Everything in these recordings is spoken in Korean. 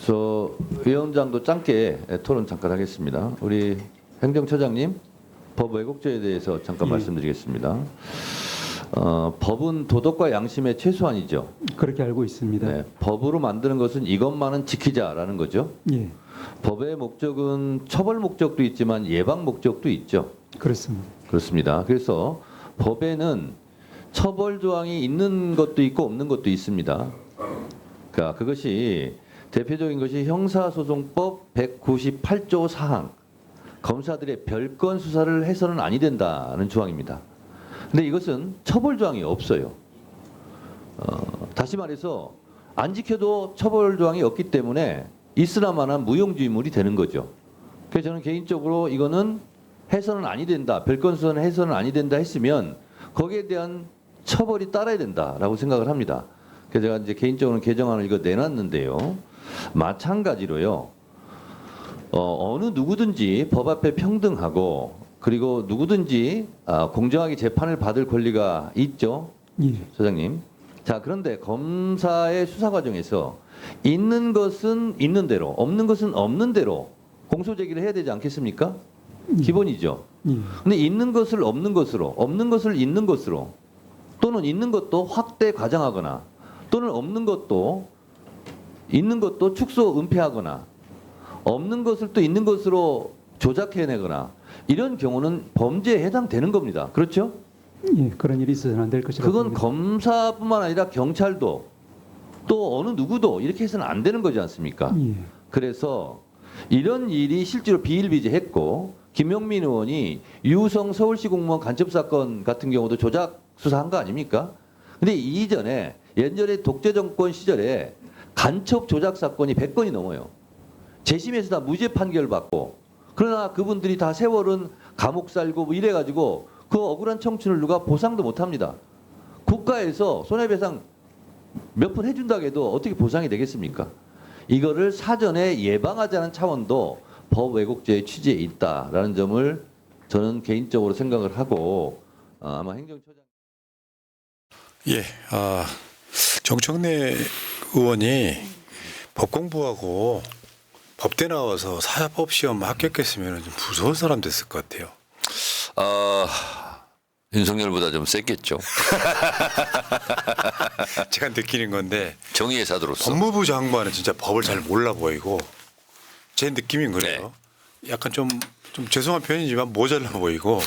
저 위원장도 짧게 토론 잠깐 하겠습니다. 우리 행정처장님, 법 왜곡죄에 대해서 잠깐 말씀드리겠습니다. 법은 도덕과 양심의 최소한이죠. 그렇게 알고 있습니다. 네, 법으로 만드는 것은 이것만은 지키자라는 거죠. 예, 법의 목적은 처벌 목적도 있지만 예방 목적도 있죠. 그렇습니다. 그렇습니다. 그래서 법에는 처벌 조항이 있는 것도 있고 없는 것도 있습니다. 그러니까 그것이 대표적인 것이 형사소송법 198조 사항, 검사들의 별건 수사를 해서는 아니 된다는 조항입니다. 근데 이것은 처벌 조항이 없어요. 다시 말해서 안 지켜도 처벌 조항이 없기 때문에 있으나마나 무용지물이 되는 거죠. 그래서 저는 개인적으로 이거는 해서는 아니 된다, 별건 수사는 해서는 아니 된다 했으면 거기에 대한 처벌이 따라야 된다라고 생각을 합니다. 그래서 제가 이제 개인적으로 개정안을 이거 내놨는데요. 마찬가지로요. 어느 누구든지 법 앞에 평등하고 그리고 누구든지 공정하게 재판을 받을 권리가 있죠, 예, 소장님. 자, 그런데 검사의 수사 과정에서 있는 것은 있는 대로, 없는 것은 없는 대로 공소 제기를 해야 되지 않겠습니까? 기본이죠. 예, 근데 있는 것을 없는 것으로, 없는 것을 있는 것으로, 또는 있는 것도 확대 과장하거나, 또는 없는 것도 있는 것도 축소 은폐하거나, 없는 것을 또 있는 것으로 조작해내거나 이런 경우는 범죄에 해당되는 겁니다. 그렇죠? 예, 그런 일이 있어서는 안 될 것이라고 그건 봅니다. 검사뿐만 아니라 경찰도 또 어느 누구도 이렇게 해서는 안 되는 거지 않습니까? 예, 그래서 이런 일이 실제로 비일비재했고 김용민 의원이 유성 서울시 공무원 간첩 사건 같은 경우도 조작 수사한 거 아닙니까? 근데 이전에 예전에 독재 정권 시절에 간첩 조작 사건이 100건이 넘어요. 재심에서 다 무죄 판결 받고, 그러나 그분들이 다 세월은 감옥 살고 뭐 이래가지고 그 억울한 청춘을 누가 보상도 못합니다. 국가에서 손해배상 몇 푼 해준다고 해도 어떻게 보상이 되겠습니까? 이거를 사전에 예방하자는 차원도 법 왜곡죄의 취지에 있다라는 점을 저는 개인적으로 생각을 하고 아마 행정처장. 예, 정청래 의원이 법 공부하고 법대 나와서 사법 시험 합격했으면 좀 무서운 사람 됐을 것 같아요. 윤석열보다 좀 셌겠죠. 제가 느끼는 건데 정의의 사도로서. 법무부 장관은 진짜 법을 잘 몰라 보이고 제 느낌인 그래요. 약간 좀 죄송한 표현이지만 모자라 보이고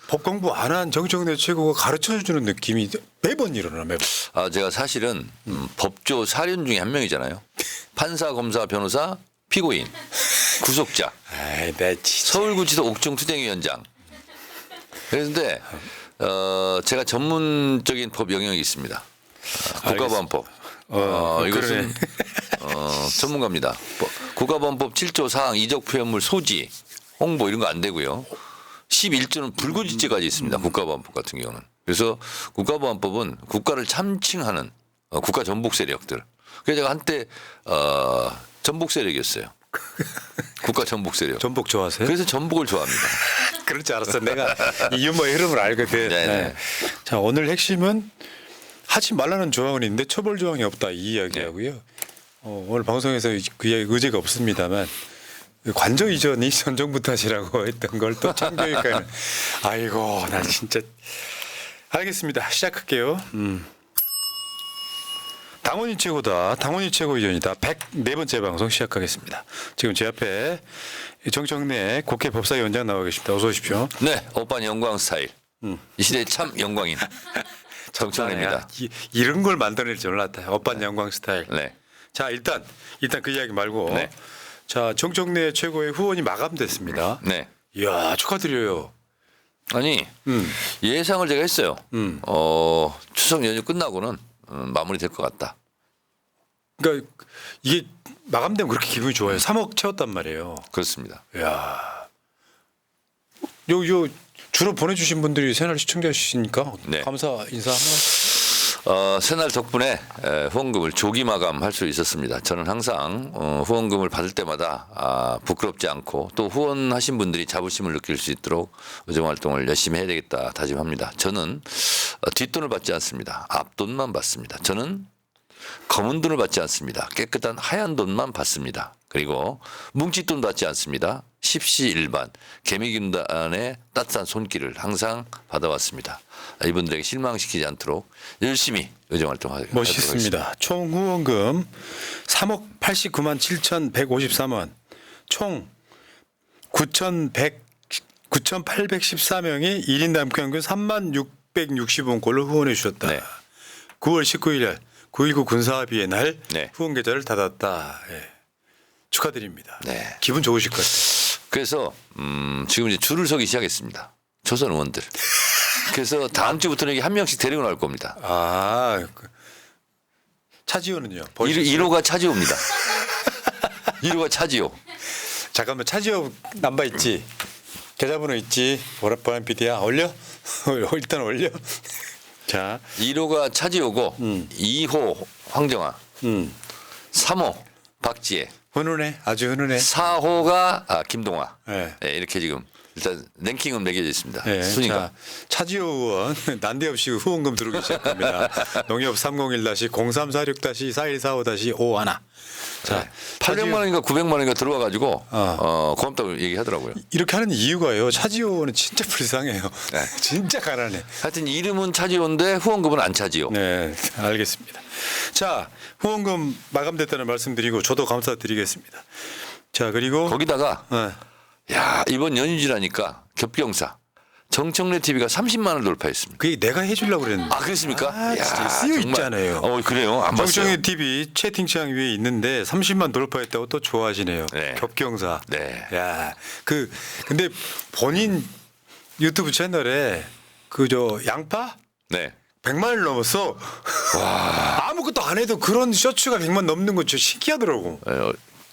법 공부 안 한 정청래 최고가 가르쳐주는 느낌이 매번 일어나 매번. 제가 사실은 법조 사륜 중에 한 명이잖아요. 판사, 검사, 변호사, 피고인, 구속자. 아이, 내 진짜. 서울구치소 옥중투쟁위원장. 그런데 제가 전문적인 법 영역이 있습니다. 국가보안법. 이것은 전문가입니다. 국가보안법 7조 사항 이적 표현물 소지, 홍보 이런 거 안 되고요. 11조는 불구지죄까지 있습니다. 국가보안법 같은 경우는. 그래서 국가보안법은 국가를 참칭하는 국가 전복 세력들. 그래서 제가 한때 전복 세력이었어요. 국가 전복 세력. 전복 좋아하세요? 그래서 전복을 좋아합니다. 그럴 줄 알았어. 내가 이 유머의 흐름을 알거든. 네네. 네. 자, 오늘 핵심은 하지 말라는 조항은 있는데 처벌 조항이 없다 이 이야기하고요. 오늘 방송에서 그 이야기 의제가 없습니다만 관저 이전이 전 정부 탓이라고 했던 걸 또 참교육과는 아이고 나 진짜 알겠습니다. 시작할게요. 당원이 최고다. 당원이 최고 이전이다. 104번째 방송 시작하겠습니다. 지금 제 앞에 정청래 국회 법사위원장 나와 계십니다. 어서 오십시오. 네, 오빠는 영광 스타일. 이 시대의 참 영광인 정청래입니다. 이런 걸 만들어낼 줄 몰랐다. 오빤 영광 스타일. 네. 자, 일단 그 이야기 말고 네. 자, 정청래 최고의 후원이 마감됐습니다. 네. 이야, 축하드려요. 아니 예상을 제가 했어요. 추석 연휴 끝나고는 마무리될 것 같다. 그러니까 이게 마감되면 그렇게 기분이 좋아요. 3억 채웠단 말이에요. 그렇습니다. 이야. 요 주로 보내주신 분들이 새날 시청자시니까 네. 감사 인사 한번. 새날 덕분에 후원금을 조기 마감할 수 있었습니다. 저는 항상 후원금을 받을 때마다 부끄럽지 않고 또 후원하신 분들이 자부심을 느낄 수 있도록 의정 활동을 열심히 해야 되겠다 다짐합니다. 저는 뒷돈을 받지 않습니다. 앞돈만 받습니다. 저는 검은 돈을 받지 않습니다. 깨끗한 하얀 돈만 받습니다. 그리고 뭉칫돈 받지 않습니다. 십시일반 개미군단의 따뜻한 손길을 항상 받아왔습니다. 이분들에게 실망시키지 않도록 열심히 의정활동하도록 하겠습니다. 멋있습니다. 총 후원금 3억 89만 7,153원, 총 9,814명이 1인당 평균 3만 660원꼴로 후원해 주셨다. 네. 9월 19일 9.19 군사합의의 날 네. 후원 계좌를 닫았다. 예. 축하드립니다. 네. 기분 좋으실 것 같아요. 그래서 지금 이제 줄을 서기 시작했습니다. 조선 의원들. 그래서 다음 주부터는 이게 한 명씩 데리고 나올 겁니다. 차지호는요? 1호가 차지호입니다. 1호가 차지호. 잠깐만, 차지호 남바 있지? 계좌번호 있지? 보람 PD야 올려? 일단 올려. 자, 1호가 차지호고 2호 황정아, 3호 박지혜, 훈훈해, 아주 훈훈해. 4호가 김동아. 네. 네, 이렇게 지금 일단 랭킹은 매겨져 있습니다. 네, 순위가. 자, 차지호 의원 난데없이 후원금 들어오기 시작합니다. 농협 301-0346-4145-51. 자, 800만 원인가 900만 원인가 들어와 가지고 고맙다고 얘기하더라고요. 이렇게 하는 이유가요. 차지호 의원은 진짜 불쌍해요. 네. 진짜 가난해. 하여튼 이름은 차지호인데 후원금은 안 차지호. 네, 알겠습니다. 자, 후원금 마감됐다는 말씀드리고 저도 감사드리겠습니다. 자, 그리고 거기다가 네. 야 이번 연휴지라니까 겹경사 정청래 TV가 30만 원을 돌파했습니다. 그게 내가 해주려고 그랬는데. 아 그렇습니까? 아, 진짜 쓰여 정말. 있잖아요. 그래요? 안 봤어요. 정청래 TV 채팅창 위에 있는데 30만 돌파했다고 또 좋아하시네요. 네. 겹경사. 네. 야, 근데 본인 유튜브 채널에 양파 네. 100만을 넘었어. 아무것도 안 해도 그런 쇼츠가 100만 넘는 거 진짜 신기하더라고.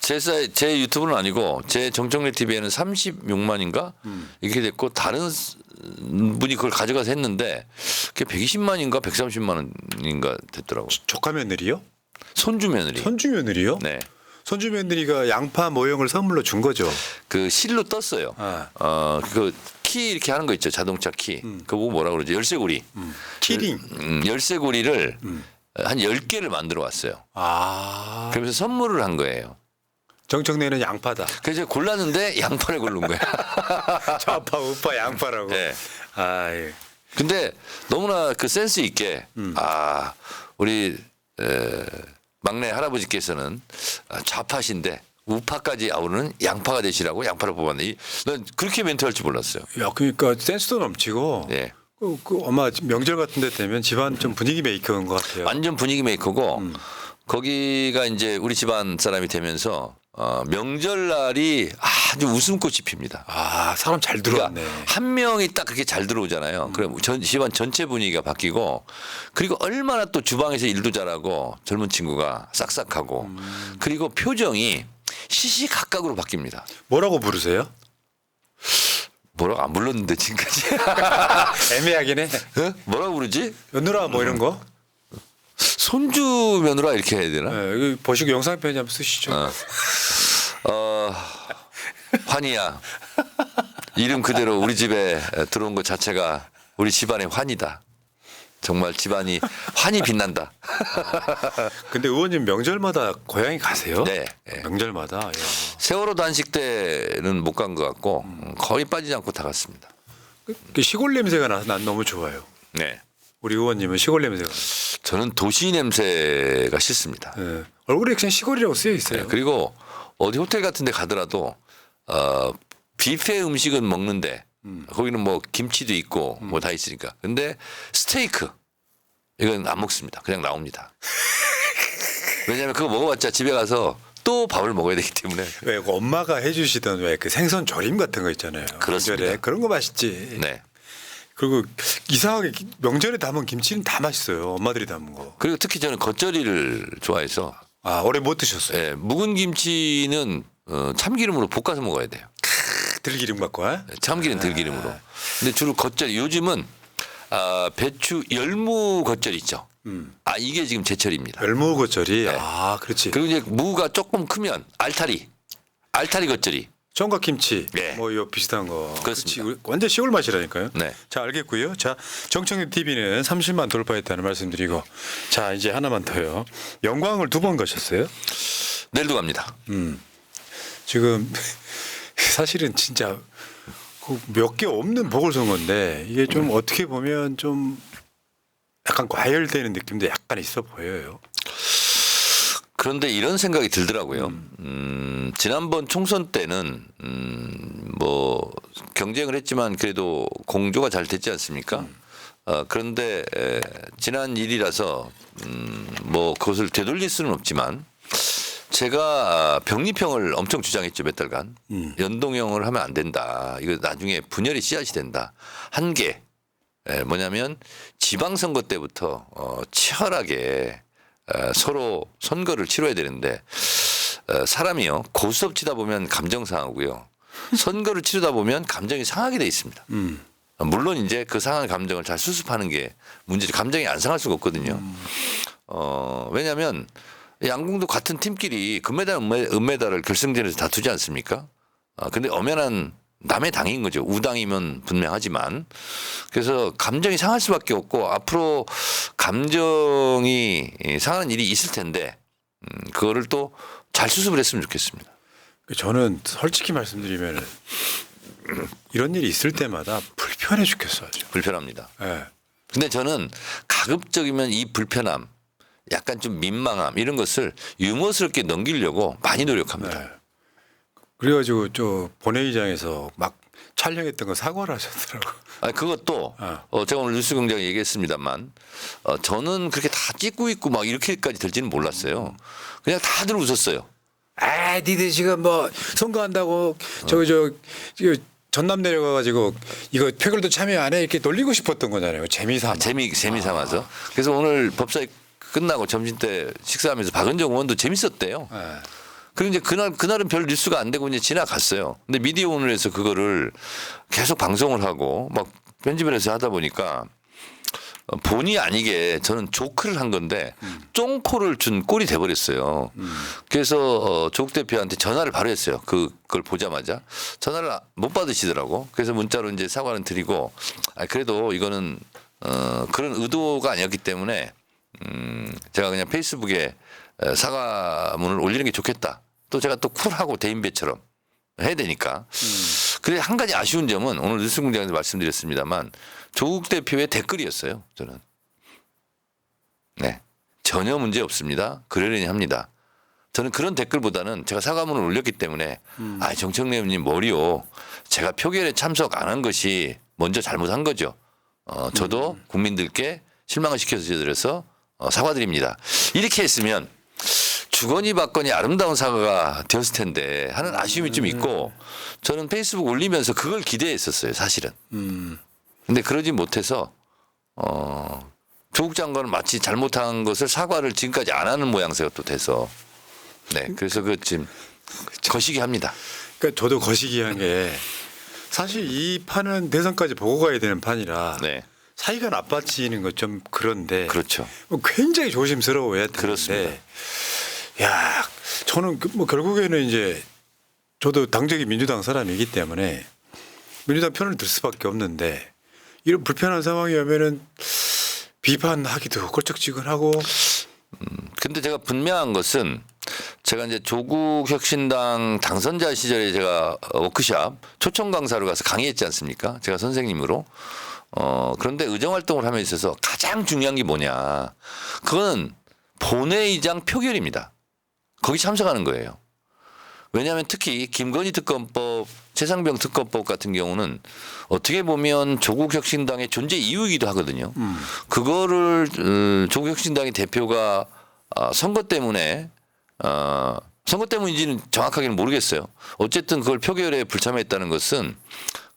제 유튜브는 아니고 제 정청래 TV에는 36만인가 이렇게 됐고 다른 분이 그걸 가져가서 했는데 그게 120만인가 130만 원인가 됐더라고. 조카 며느리요? 손주 며느리. 손주 며느리요? 네. 손주 며느리가 양파 모형을 선물로 준 거죠. 그 실로 떴어요. 아. 그 키 이렇게 하는 거 있죠. 자동차 키. 그거 뭐라 그러지? 열쇠고리. 키링. 열쇠고리를 한 10개를 만들어 왔어요. 아. 그러면서 선물을 한 거예요. 정청래는 양파다. 그래서 골랐는데 양파를 고른 거야. 좌파 우파 양파라고. 네. 아, 예. 근데 너무나 그 센스 있게 우리 막내 할아버지께서는 좌파신데 우파까지 아우르는 양파가 되시라고 양파를 뽑았네. 난 그렇게 멘트할 줄 몰랐어요. 야, 그러니까 센스도 넘치고. 예. 아마 명절 같은 데 되면 집안 좀 분위기 메이커인 것 같아요. 완전 분위기 메이커고 거기가 이제 우리 집안 사람이 되면서 명절날이 아주 웃음꽃이 핍니다. 아, 사람 잘 들어왔네. 그러니까 한 명이 딱 그렇게 잘 들어오잖아요. 그럼 집안 전체 분위기가 바뀌고 그리고 얼마나 또 주방에서 일도 잘하고 젊은 친구가 싹싹하고 그리고 표정이 시시각각으로 바뀝니다. 뭐라고 부르세요? 뭐라고 안 불렀는데 지금까지. 애매하긴 해. 어? 뭐라고 부르지? 며느라 뭐 이런 거? 손주 며느라 이렇게 해야 되나? 네, 여기 보시고 영상 편지 한번 쓰시죠. 환희야. 이름 그대로 우리 집에 들어온 것 자체가 우리 집안의 환이다. 정말 집안이 환히 빛난다. 근데 의원님 명절마다 고향에 가세요? 네. 네. 명절마다. 야. 세월호 단식 때는 못 간 것 같고 거의 빠지지 않고 다 갔습니다. 그 시골 냄새가 나서 난 너무 좋아요. 네. 우리 의원님은 시골 냄새가. 저는 도시 냄새가 싫습니다. 네. 얼굴에 그냥 시골이라고 쓰여 있어요. 네. 그리고 어디 호텔 같은 데 가더라도 뷔페 음식은 먹는데 거기는 뭐 김치도 있고 뭐 다 있으니까. 근데 스테이크 이건 안 먹습니다. 그냥 나옵니다. 왜냐하면 그거 먹어봤자 집에 가서 또 밥을 먹어야 되기 때문에. 왜 그 엄마가 해주시던 왜 그 생선 조림 같은 거 있잖아요. 그렇습니다. 명절에. 그런 거 맛있지. 네. 그리고 이상하게 명절에 담은 김치는 다 맛있어요. 엄마들이 담은 거. 그리고 특히 저는 겉절이를 좋아해서 아, 오래 못 드셨어요? 예, 묵은 김치는 참기름으로 볶아서 먹어야 돼요. 들기름 갖고. 와? 참기름 들기름으로. 근데 주로 겉절이 요즘은 배추 열무 겉절이 있죠. 이게 지금 제철입니다. 열무겉절이. 네. 아, 그렇지. 그리고 이제 무가 조금 크면 알타리 겉절이. 청각김치 네. 뭐 요 비슷한 거. 그렇습니다. 그렇지. 완전 시골 맛이라니까요. 네. 자, 알겠고요. 자, 정청래 TV는 30만 돌파했다는 말씀드리고, 자, 이제 하나만 더요. 영광을 2번 가셨어요? 내일도 갑니다. 지금 사실은 진짜 몇 개 없는 보궐선거인데 이게 좀 어떻게 보면 좀 약간 과열되는 느낌도 약간 있어 보여요. 그런데 이런 생각이 들더라고요. 지난번 총선 때는 뭐 경쟁을 했지만 그래도 공조가 잘 됐지 않습니까? 그런데 지난 일이라서 뭐 그것을 되돌릴 수는 없지만 제가 병리평을 엄청 주장했죠, 몇 달간. 연동형을 하면 안 된다. 이거 나중에 분열의 씨앗이 된다. 한 개. 뭐냐면 지방선거 때부터 치열하게 서로 선거를 치러야 되는데 사람이요 고스톱 치다 보면 감정 상하고요. 선거를 치르다 보면 감정이 상하게 돼 있습니다. 물론 이제 그 상한 감정을 잘 수습하는 게 문제죠. 감정이 안 상할 수가 없거든요. 왜냐하면 양궁도 같은 팀끼리 금메달, 은메달을 결승전에서 다투지 않습니까? 근데 엄연한 남의 당인 거죠. 우당이면 분명하지만. 그래서 감정이 상할 수밖에 없고 앞으로 감정이 상하는 일이 있을 텐데 그거를 또 잘 수습을 했으면 좋겠습니다. 저는 솔직히 말씀드리면 이런 일이 있을 때마다 불편해 죽겠어요. 불편합니다. 네. 근데 저는 가급적이면 이 불편함, 약간 좀 민망함 이런 것을 유머스럽게 넘기려고 많이 노력합니다. 네. 그래가지고 저 본회의장에서 막 촬영했던 거 사과를 하셨더라고. 그것도 제가 오늘 뉴스공장에 얘기했습니다만 저는 그렇게 다 찍고 있고 막 이렇게까지 될지는 몰랐어요. 그냥 다들 웃었어요. 아, 니들 지금 뭐 선거한다고 저 전남 내려가가지고 이거 표결도 참여 안 해 이렇게 놀리고 싶었던 거잖아요. 재미삼아. 재미 삼아서. 그래서 오늘 법사위 끝나고 점심 때 식사하면서 박은정 의원도 재밌었대요. 네. 그리고 이제 그날은 별 뉴스가 안 되고 이제 지나갔어요. 근데 미디어 오늘에서 그거를 계속 방송을 하고 막 편집을 해서 하다 보니까 본의 아니게 저는 조크를 한 건데 쫑코를 준 꼴이 돼버렸어요. 그래서 조국 대표한테 전화를 바로 했어요. 그걸 보자마자 전화를 못 받으시더라고. 그래서 문자로 이제 사과는 드리고 그래도 이거는 그런 의도가 아니었기 때문에 제가 그냥 페이스북에 사과문을 올리는 게 좋겠다. 또 제가 또 쿨하고 대인배처럼 해야 되니까. 그래 한 가지 아쉬운 점은 오늘 뉴스공장에서 말씀드렸습니다만 조국 대표의 댓글이었어요. 저는. 네. 전혀 문제 없습니다. 그러려니 합니다. 저는 그런 댓글보다는 제가 사과문을 올렸기 때문에 정청래 의원님 머리요. 제가 표결에 참석 안 한 것이 먼저 잘못한 거죠. 저도 국민들께 실망을 시켜드려서 사과드립니다. 이렇게 했으면 주거니 받거니 아름다운 사과가 되었을 텐데 하는 아쉬움이 좀 있고 저는 페이스북 올리면서 그걸 기대했었어요. 사실은. 근데 그러지 못해서 조국 장관은 마치 잘못한 것을 사과를 지금까지 안 하는 모양새가 또 돼서 네 그래서 그 지금 거시기 합니다. 그러니까 저도 거시기한 게 사실 이 판은 대선까지 보고 가야 되는 판이라 네 사이가 나빠지는 건 좀 그런데 그렇죠. 굉장히 조심스러워야 되는데 그렇습니다. 야 저는 뭐 결국에는 이제 저도 당적이 민주당 사람이기 때문에 민주당 편을 들 수밖에 없는데 이런 불편한 상황이 오면은 비판하기도 껄쩍지근하고. 근데 제가 분명한 것은 제가 이제 조국 혁신당 당선자 시절에 제가 워크샵 초청 강사로 가서 강의했지 않습니까? 제가 선생님으로. 그런데 의정 활동을 함에 있어서 가장 중요한 게 뭐냐. 그건 본회의장 표결입니다. 거기 참석하는 거예요. 왜냐하면 특히 김건희 특검법, 최상병 특검법 같은 경우는 어떻게 보면 조국 혁신당의 존재 이유이기도 하거든요. 그거를 조국 혁신당의 대표가 선거 때문에 선거 때문인지는 정확하게는 모르겠어요. 어쨌든 그걸 표결에 불참했다는 것은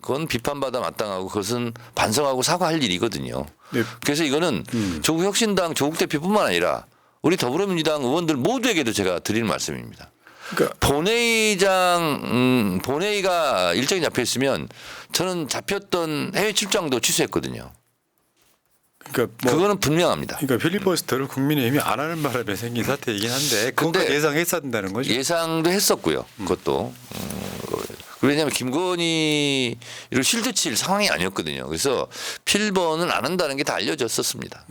그건 비판받아 마땅하고 그것은 반성하고 사과할 일이거든요. 네. 그래서 이거는 조국 혁신당 조국 대표뿐만 아니라 우리 더불어민주당 의원들 모두에게도 제가 드리는 말씀입니다. 그러니까 본회의가 일정이 잡혀 있으면 저는 잡혔던 해외 출장도 취소했거든요. 그러니까 뭐 그거는 분명합니다. 그러니까 필리버스터를 국민의힘이 안 하는 바람에 생긴 사태이긴 한데 그것까지 근데 예상했어야 된다는 거죠. 예상도 했었고요. 그것도. 왜냐하면 김건희를 실드 칠 상황이 아니었거든요. 그래서 필번은 안 한다는 게 다 알려졌었습니다.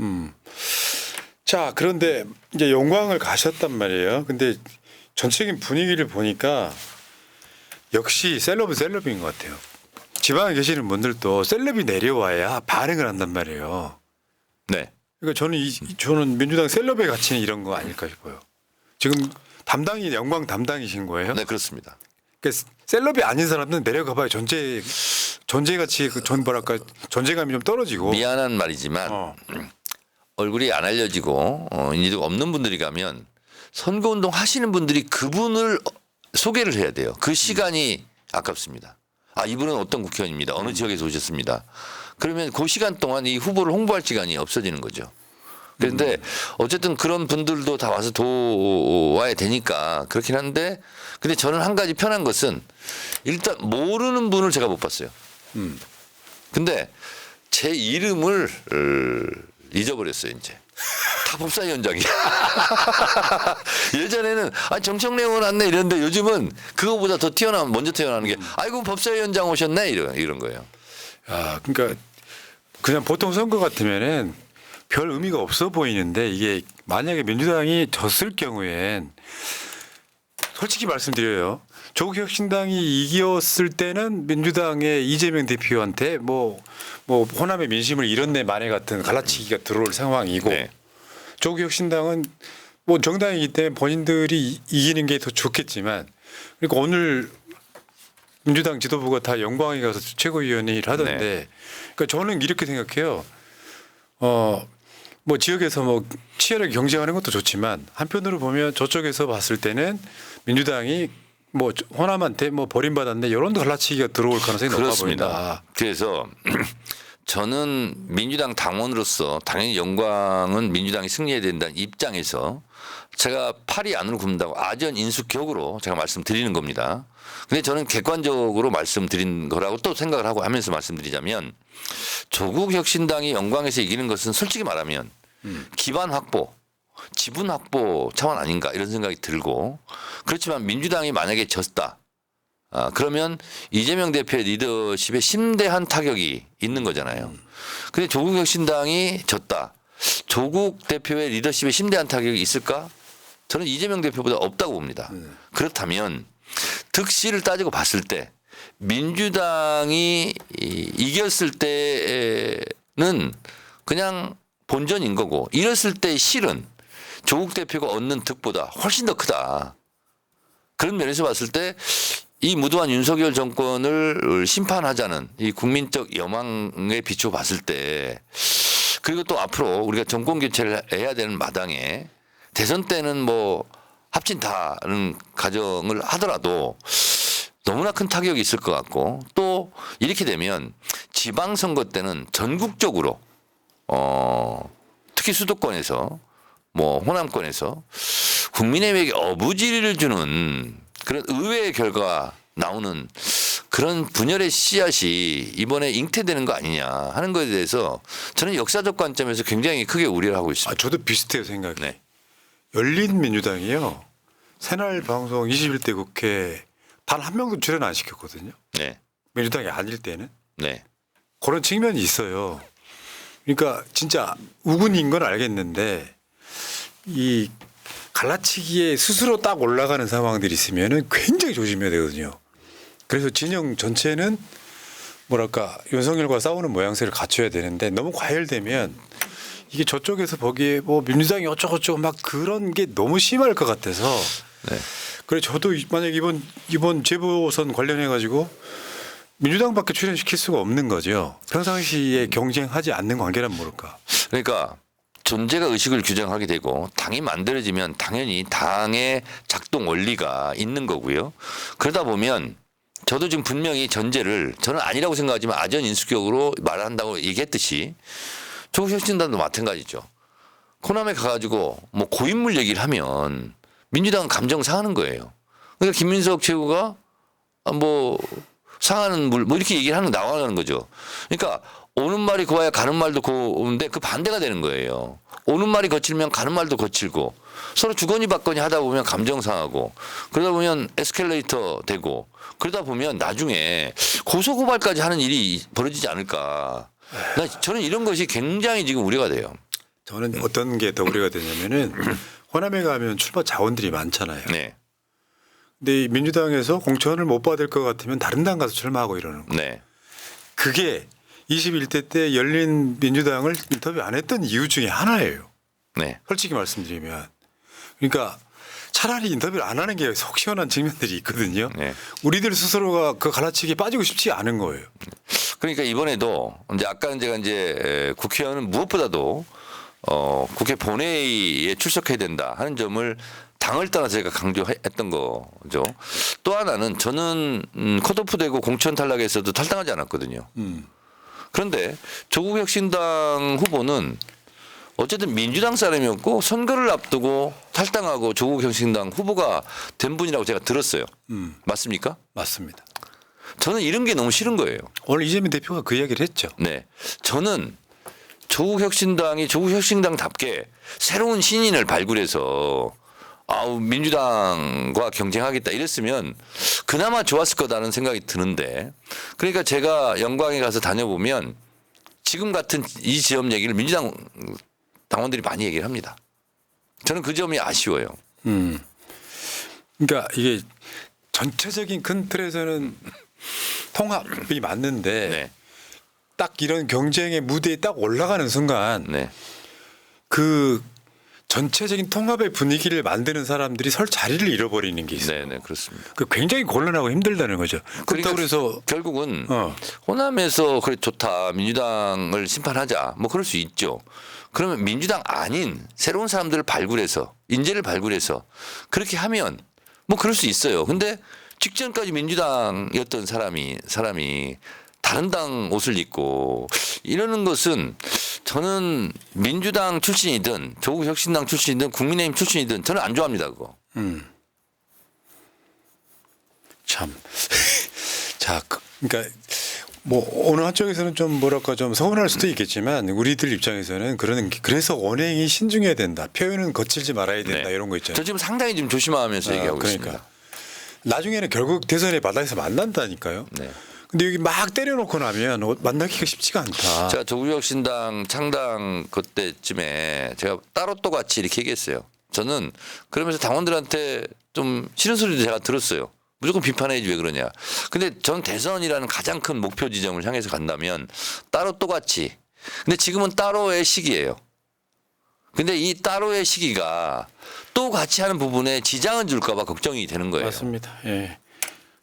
자, 그런데 이제 영광을 가셨단 말이에요. 근데 전체적인 분위기를 보니까 역시 셀럽은 셀럽인 것 같아요. 지방에 계시는 분들도 셀럽이 내려와야 반응을 한단 말이에요. 네. 그러니까 저는 민주당 셀럽의 가치는 이런 거 아닐까 싶어요. 지금 담당이 영광 담당이신 거예요? 네, 그렇습니다. 그러니까 셀럽이 아닌 사람들은 내려가봐야 존재 가치 뭐랄까 존재감이 좀 떨어지고. 미안한 말이지만 얼굴이 안 알려지고 인지도가 없는 분들이 가면 선거운동 하시는 분들이 그분을 소개를 해야 돼요. 그 시간이 아깝습니다. 아, 이분은 어떤 국회의원입니다. 어느 지역에서 오셨습니다. 그러면 그 시간 동안 이 후보를 홍보할 시간이 없어지는 거죠. 그런데 어쨌든 그런 분들도 다 와서 도와야 되니까 그렇긴 한데, 근데 저는 한 가지 편한 것은 일단 모르는 분을 제가 못 봤어요. 근데 제 이름을 잊어버렸어요, 이제. 다 법사위원장이야. 예전에는 정청래 의원 왔네 이랬는데 요즘은 그거보다 더 먼저 태어나는 게 아이고 법사위원장 오셨네 이런 거예요. 아, 그러니까 그냥 보통 선거 같으면은 별 의미가 없어 보이는데 이게 만약에 민주당이 졌을 경우엔 솔직히 말씀드려요. 조국혁신당이 이겼을 때는 민주당의 이재명 대표한테 뭐 호남의 민심을 잃었네 만에 같은 갈라치기가 들어올 상황이고 네. 조국혁신당은 뭐 정당이기 때문에 본인들이 이기는 게 더 좋겠지만 그러니까 오늘 민주당 지도부가 다 영광에 가서 최고위원회를 하던데 네. 그러니까 저는 이렇게 생각해요. 뭐 지역에서 뭐 치열하게 경쟁하는 것도 좋지만 한편으로 보면 저쪽에서 봤을 때는 민주당이 뭐 호남한테 뭐 버림받았네 이런 갈라치기가 들어올 가능성이 높아 그렇습니다. 보인다. 그래서 저는 민주당 당원으로서 당연히 영광은 민주당이 승리해야 된다는 입장에서 제가 팔이 안으로 굽는다고 아전 인수격으로 제가 말씀드리는 겁니다. 근데 저는 객관적으로 말씀드린 거라고 또 생각을 하고 하면서 말씀드리자면 조국혁신당이 영광에서 이기는 것은 솔직히 말하면 기반 확보, 지분 확보 차원 아닌가 이런 생각이 들고, 그렇지만 민주당이 만약에 졌다. 그러면 이재명 대표의 리더십에 심대한 타격이 있는 거잖아요. 근데 조국혁신당이 졌다. 조국 대표의 리더십에 심대한 타격이 있을까? 저는 이재명 대표보다 없다고 봅니다. 그렇다면 득실을 따지고 봤을 때 민주당이 이겼을 때는 그냥 본전인 거고, 이랬을 때 실은 조국 대표가 얻는 득보다 훨씬 더 크다. 그런 면에서 봤을 때 이 무도한 윤석열 정권을 심판하자는 이 국민적 여망에 비춰 봤을 때, 그리고 또 앞으로 우리가 정권 교체를 해야 되는 마당에 대선 때는 뭐 합친다는 가정을 하더라도 너무나 큰 타격이 있을 것 같고, 또 이렇게 되면 지방선거 때는 전국적으로 특히 수도권에서 뭐 호남권에서 국민의힘에게 어부지리를 주는 그런 의외의 결과가 나오는 그런 분열의 씨앗이 이번에 잉태되는 거 아니냐 하는 것에 대해서 저는 역사적 관점에서 굉장히 크게 우려를 하고 있습니다. 저도 비슷해요 생각이. 네. 열린민주당이요. 새날 방송 21대 국회 단 한 명도 출연 안 시켰거든요. 네. 민주당이 아닐 때는. 네. 그런 측면이 있어요. 그러니까 진짜 우군인 건 알겠는데 이 갈라치기에 스스로 딱 올라가는 상황들이 있으면은 굉장히 조심해야 되거든요. 그래서 진영 전체는 뭐랄까 윤석열과 싸우는 모양새를 갖춰야 되는데 너무 과열되면 이게 저쪽에서 보기에 뭐 민주당이 어쩌고저쩌고 막 그런 게 너무 심할 것 같아서. 네. 그래 저도 만약 이번 재보선 관련해 가지고 민주당밖에 출연시킬 수가 없는 거죠. 평상시에 경쟁하지 않는 관계란 모를까. 그러니까 존재가 의식을 규정하게 되고 당이 만들어지면 당연히 당의 작동 원리가 있는 거고요. 그러다 보면 저도 지금 분명히 전제를 저는 아니라고 생각하지만 아전 인수격으로 말한다고 얘기했듯이 조국혁신당도 마찬가지죠. 호남에 가가지고 뭐 고인물 얘기를 하면 민주당은 감정 상하는 거예요. 그러니까 김민석 최고가 뭐 상하는 물 뭐 이렇게 얘기를 하는 나와가는 거죠. 그러니까 오는 말이 고와야 가는 말도 고운데 그 반대가 되는 거예요. 오는 말이 거칠면 가는 말도 거칠고 서로 주거니 받거니 하다 보면 감정 상하고 그러다 보면 에스컬레이터 되고 그러다 보면 나중에 고소고발까지 하는 일이 벌어지지 않을까. 저는 이런 것이 굉장히 지금 우려가 돼요. 저는 어떤 게 더 우려가 되냐면은 호남에 가면 출마 자원들이 많잖아요. 네. 근데 이 민주당에서 공천을 못 받을 것 같으면 다른 당 가서 출마하고 이러는 거. 네. 그게 21대 때 열린 민주당을 인터뷰 안 했던 이유 중에 하나예요. 네. 솔직히 말씀드리면. 그러니까 차라리 인터뷰를 안 하는 게 속 시원한 측면들이 있거든요. 네. 우리들 스스로가 그 갈라치기에 빠지고 싶지 않은 거예요. 그러니까 이번에도 이제 아까 제가 이제 국회의원은 무엇보다도 국회 본회의에 출석해야 된다 하는 점을 당을 떠나서 제가 강조했던 거죠. 또 하나는 저는 컷오프되고 공천 탈락에서도 탈당하지 않았거든요. 그런데 조국혁신당 후보는 어쨌든 민주당 사람이었고 선거를 앞두고 탈당하고 조국혁신당 후보가 된 분이라고 제가 들었어요. 맞습니까? 맞습니다. 저는 이런 게 너무 싫은 거예요. 오늘 이재명 대표가 그 이야기를 했죠. 네. 저는 조국혁신당이 조국혁신당답게 새로운 신인을 발굴해서 민주당과 경쟁하겠다 이랬으면 그나마 좋았을 거다는 생각이 드는데 그러니까 제가 영광에 가서 다녀보면 지금 같은 이 지점 얘기를 민주당 당원들이 많이 얘기를 합니다. 저는 그 점이 아쉬워요. 그러니까 이게 전체적인 큰 틀에서는 통합이 맞는데 네. 딱 이런 경쟁의 무대에 딱 올라가는 순간 네. 그 전체적인 통합의 분위기를 만드는 사람들이 설 자리를 잃어버리는 게 있어요. 네, 네, 그렇습니다. 그 굉장히 곤란하고 힘들다는 거죠. 그렇다고 그래서 결국은 어. 호남에서 그래 좋다 민주당을 심판하자 뭐 그럴 수 있죠. 그러면 민주당 아닌 새로운 사람들을 발굴해서 인재를 발굴해서 그렇게 하면 뭐 그럴 수 있어요. 근데 직전까지 민주당이었던 사람이 다른 당 옷을 입고 이러는 것은 저는 민주당 출신이든 조국혁신당 출신이든 국민의힘 출신이든 저는 안 좋아합니다 그거. 참. 자, 그러니까 뭐 어느 한쪽에서는 좀 뭐랄까 좀 서운할 수도 있겠지만 우리들 입장에서는 그래서 언행이 신중해야 된다. 표현은 거칠지 말아야 된다. 네. 이런 거 있잖아요. 저 지금 상당히 좀 조심하면서 얘기하고 그러니까. 있습니다. 나중에는 결국 대선의 바닥에서 만난다니까요. 네. 근데 여기 막 때려놓고 나면 만나기가 쉽지가 않다. 제가 조국혁신당 창당 그때쯤에 제가 따로 또 같이 이렇게 얘기했어요. 저는 그러면서 당원들한테 좀 싫은 소리도 제가 들었어요. 무조건 비판해야지 왜 그러냐. 근데 전 대선이라는 가장 큰 목표 지점을 향해서 간다면 따로 또 같이. 근데 지금은 따로의 시기예요. 근데 이 따로의 시기가 또 같이 하는 부분에 지장을 줄까 봐 걱정이 되는 거예요. 맞습니다. 예.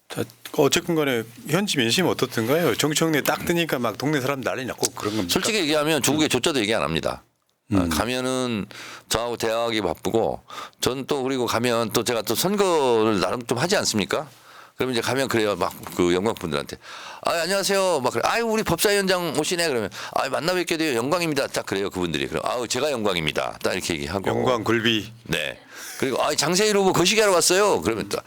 자, 어쨌든 간에 현지 민심은 어떻든가요? 정청래 딱 뜨니까 막 동네 사람 난리 났고 그런 겁니까? 솔직히 얘기하면 조국에 조짜도 얘기 안 합니다. 가면은 저하고 대화하기 바쁘고 전 또 그리고 가면 또 제가 또 선거를 나름 좀 하지 않습니까? 그러면 이제 가면 그래요. 막 그 영광분들한테 안녕하세요. 막 그래. 아유 우리 법사위원장 오시네. 그러면 만나 뵙게 돼요. 영광입니다. 딱 그래요. 그분들이. 그럼 제가 영광입니다. 딱 이렇게 얘기하고. 영광 굴비. 네. 그리고 장세일 후보 거시기하러 왔어요. 그러면 또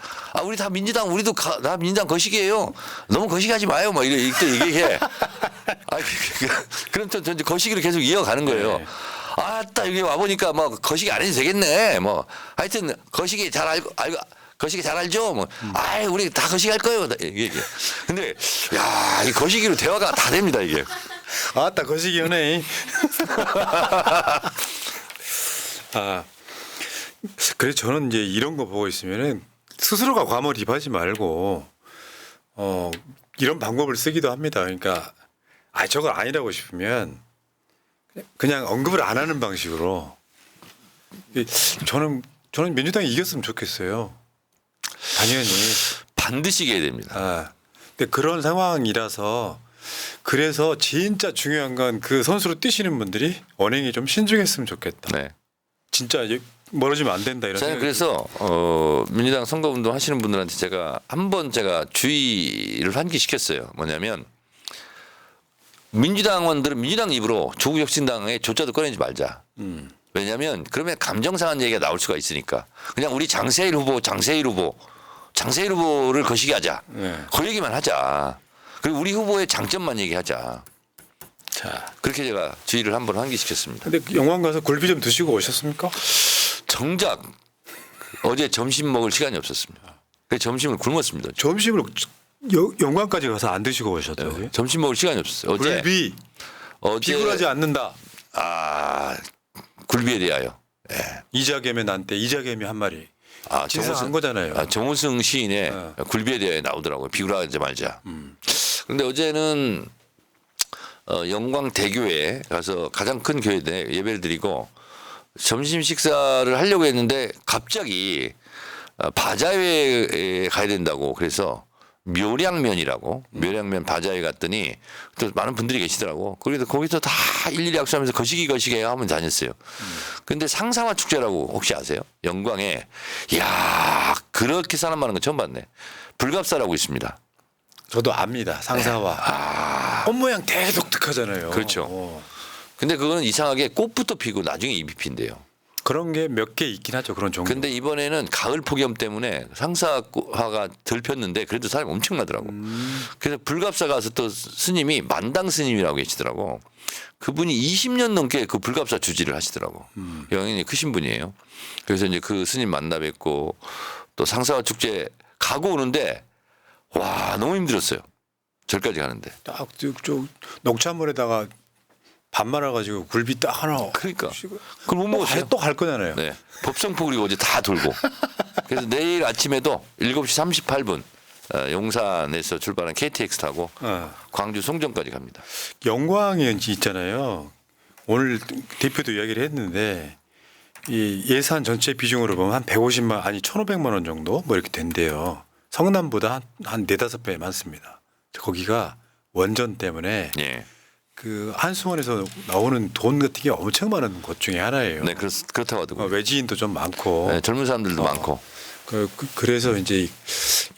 우리 다 민주당 우리도 다 민주당 거시기예요. 너무 거시기하지 마요. 막 이렇게 또 얘기해. 그럼 또 이제 거시기를 계속 이어가는 거예요. 네. 딱 여기 와 보니까 뭐 거시기 안 해도 되겠네. 뭐 하여튼 거시기 잘 알고 거시기 잘 알죠. 뭐 우리 다 거시기 할 거예요. 이게. 근데 야, 이 거시기로 대화가 다 됩니다 이게. 딱 거시기 연예. 그래서 저는 이제 이런 거 보고 있으면은 스스로가 과몰입하지 말고 이런 방법을 쓰기도 합니다. 그러니까 저걸 아니라고 싶으면 그냥 언급을 안 하는 방식으로. 저는 민주당이 이겼으면 좋겠어요. 당연히. 반드시 이겨야 됩니다. 근데 그런 상황이라서 그래서 진짜 중요한 건 그 선수로 뛰시는 분들이 언행이 좀 신중했으면 좋겠다. 네. 진짜 멀어지면 안 된다 이런. 저는 그래서 민주당 선거운동 하시는 분들한테 제가 주의를 환기시켰어요. 뭐냐면 민주당원들은 민주당 입으로 조국혁신당의 조짜도 꺼내지 말자. 왜냐하면 그러면 감정 상한 얘기가 나올 수가 있으니까 그냥 우리 장세일 후보를 거시기 하자. 네. 그 얘기만 하자. 그리고 우리 후보의 장점만 얘기하자. 자, 그렇게 제가 주의를 한번 환기시켰습니다. 근데 영광 가서 굴비 좀 드시고 오셨습니까? 정작 어제 점심 먹을 시간이 없었습니다. 그래서 점심을 굶었습니다. 점심을 영광까지 가서 안 드시고 오셨다고요? 점심 먹을 시간이 없었어요. 굴비 비굴하지 않는다. 굴비에 대하여. 이자개미 난때 이자개미 한 마리. 아, 진상한 거잖아요. 정우승 시인의 굴비에 대하여 나오더라고요. 비굴하지 말자. 그런데 어제는 영광대교에 가서 가장 큰 교회에 예배를 드리고 점심 식사를 하려고 했는데 갑자기 바자회에 가야 된다고 그래서 묘량면 바자회 갔더니 또 많은 분들이 계시더라고. 그래서 거기서 다 일일이 약속하면서 거시기 하면 다녔어요. 근데 상사화 축제라고 혹시 아세요? 영광에 이야 그렇게 사람 많은 건 처음 봤네. 불갑사라고 있습니다. 저도 압니다. 상사와. 옷 모양 되게 독특하잖아요. 그렇죠. 근데 그거는 이상하게 꽃부터 피고 나중에 잎이 핀대요. 그런 게 몇 개 있긴 하죠. 그런 종류. 근데 이번에는 가을 폭염 때문에 상사화가 덜 폈는데 그래도 사람이 엄청나더라고. 그래서 불갑사 가서 또 스님이 만당 스님이라고 계시더라고. 그분이 20년 넘게 그 불갑사 주지를 하시더라고. 영향이 크신 분이에요. 그래서 이제 그 스님 만나 뵙고 또 상사화 축제 가고 오는데 와 너무 힘들었어요. 절까지 가는데. 딱 저 녹차물에다가 밥 말아가지고 굴비 딱 하나. 그러니까. 그걸 못 먹었어요. 또 갈 거잖아요. 네. 법성포 그리고 어제 다 돌고. 그래서 내일 아침에도 7시 38분 용산에서 출발한 KTX 타고 광주 송정까지 갑니다. 영광이 있잖아요. 오늘 대표도 이야기를 했는데 이 예산 전체 비중으로 보면 한 150만 아니 1,500만 원 정도 뭐 이렇게 된대요. 성남보다 한 4-5배 많습니다. 거기가 원전 때문에 예. 그 한수원에서 나오는 돈 같은 게 엄청 많은 곳 중에 하나예요. 네, 그렇다고 하더라고요. 외지인도 좀 많고 네, 젊은 사람들도 많고. 그래서 이제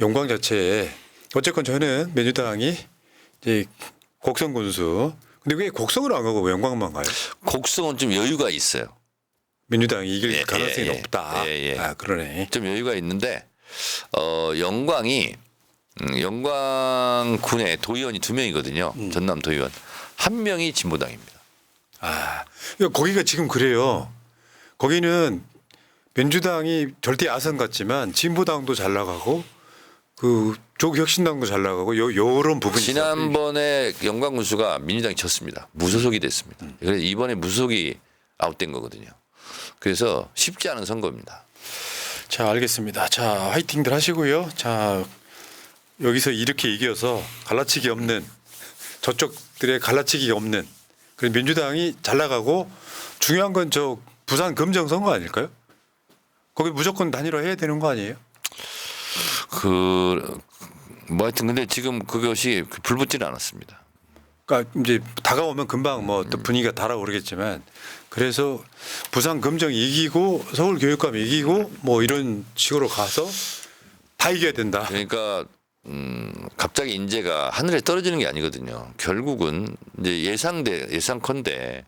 영광 자체에 어쨌건 저는 민주당이 이제 곡성 군수. 근데 왜 곡성을 안 가고 왜 영광만 가요? 곡성은 좀 여유가 있어요. 민주당이 이길 예, 가능성이 예, 높다. 예. 아 그러네. 좀 여유가 있는데 영광이 영광군의 도의원이 2명이거든요. 전남 도의원. 1명이 진보당입니다. 아, 그러니까 거기가 지금 그래요. 거기는 민주당이 절대 야선 같지만 진보당도 잘 나가고 그 조국혁신당도 잘 나가고 요런 부분이 지난번에 영광군수가 민주당이 졌습니다. 무소속이 됐습니다. 그래서 이번에 무소속이 아웃된 거거든요. 그래서 쉽지 않은 선거입니다. 자, 알겠습니다. 자, 화이팅들 하시고요. 자, 여기서 이렇게 이겨서 갈라치기 없는 저쪽들의 갈라치기가 없는 그런 민주당이 잘 나가고 중요한 건 저 부산 금정 선거 아닐까요? 거기 무조건 단일화해야 되는 거 아니에요? 뭐 하여튼 근데 지금 그것이 불붙지는 않았습니다. 그러니까 이제 다가오면 금방 뭐 또 분위기가 달아오르겠지만 그래서 부산 금정 이기고 서울 교육감 이기고 뭐 이런 식으로 가서 다 이겨야 된다. 그러니까 갑자기 인재가 하늘에 떨어지는 게 아니거든요. 결국은 이제 예상컨대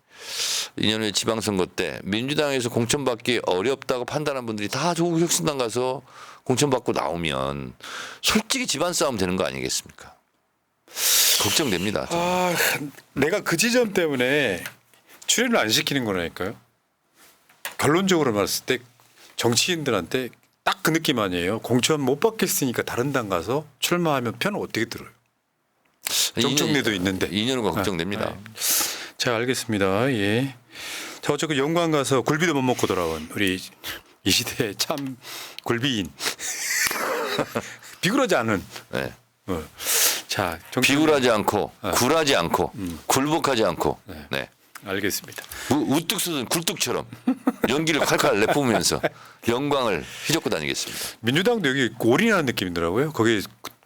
2년 후에 지방선거 때 민주당에서 공천받기 어렵다고 판단한 분들이 다 조국혁신당 가서 공천받고 나오면 솔직히 집안 싸움 되는 거 아니겠습니까? 걱정됩니다. 아, 내가 그 지점 때문에 출연을 안 시키는 거라니까요. 결론적으로 말했을 때 정치인들한테 딱 그 느낌 아니에요. 공천 못 받겠으니까 다른 당 가서 출마하면 편은 어떻게 들어요? 정청래도 있는데. 2년 후가 걱정됩니다. 자, 알겠습니다. 예. 자, 어쨌든 영광 가서 굴비도 못 먹고 돌아온 우리 이 시대의 참 굴비인. 비굴하지 않은. 네. 자, 비굴하지 않고 굴하지 않고 굴복하지 않고 네. 알겠습니다. 우뚝 솟은 굴뚝처럼 연기를 칼칼 내뿜으면서 영광을 휘젓고 다니겠습니다. 민주당도 여기 올인하는 느낌이더라고요. 거기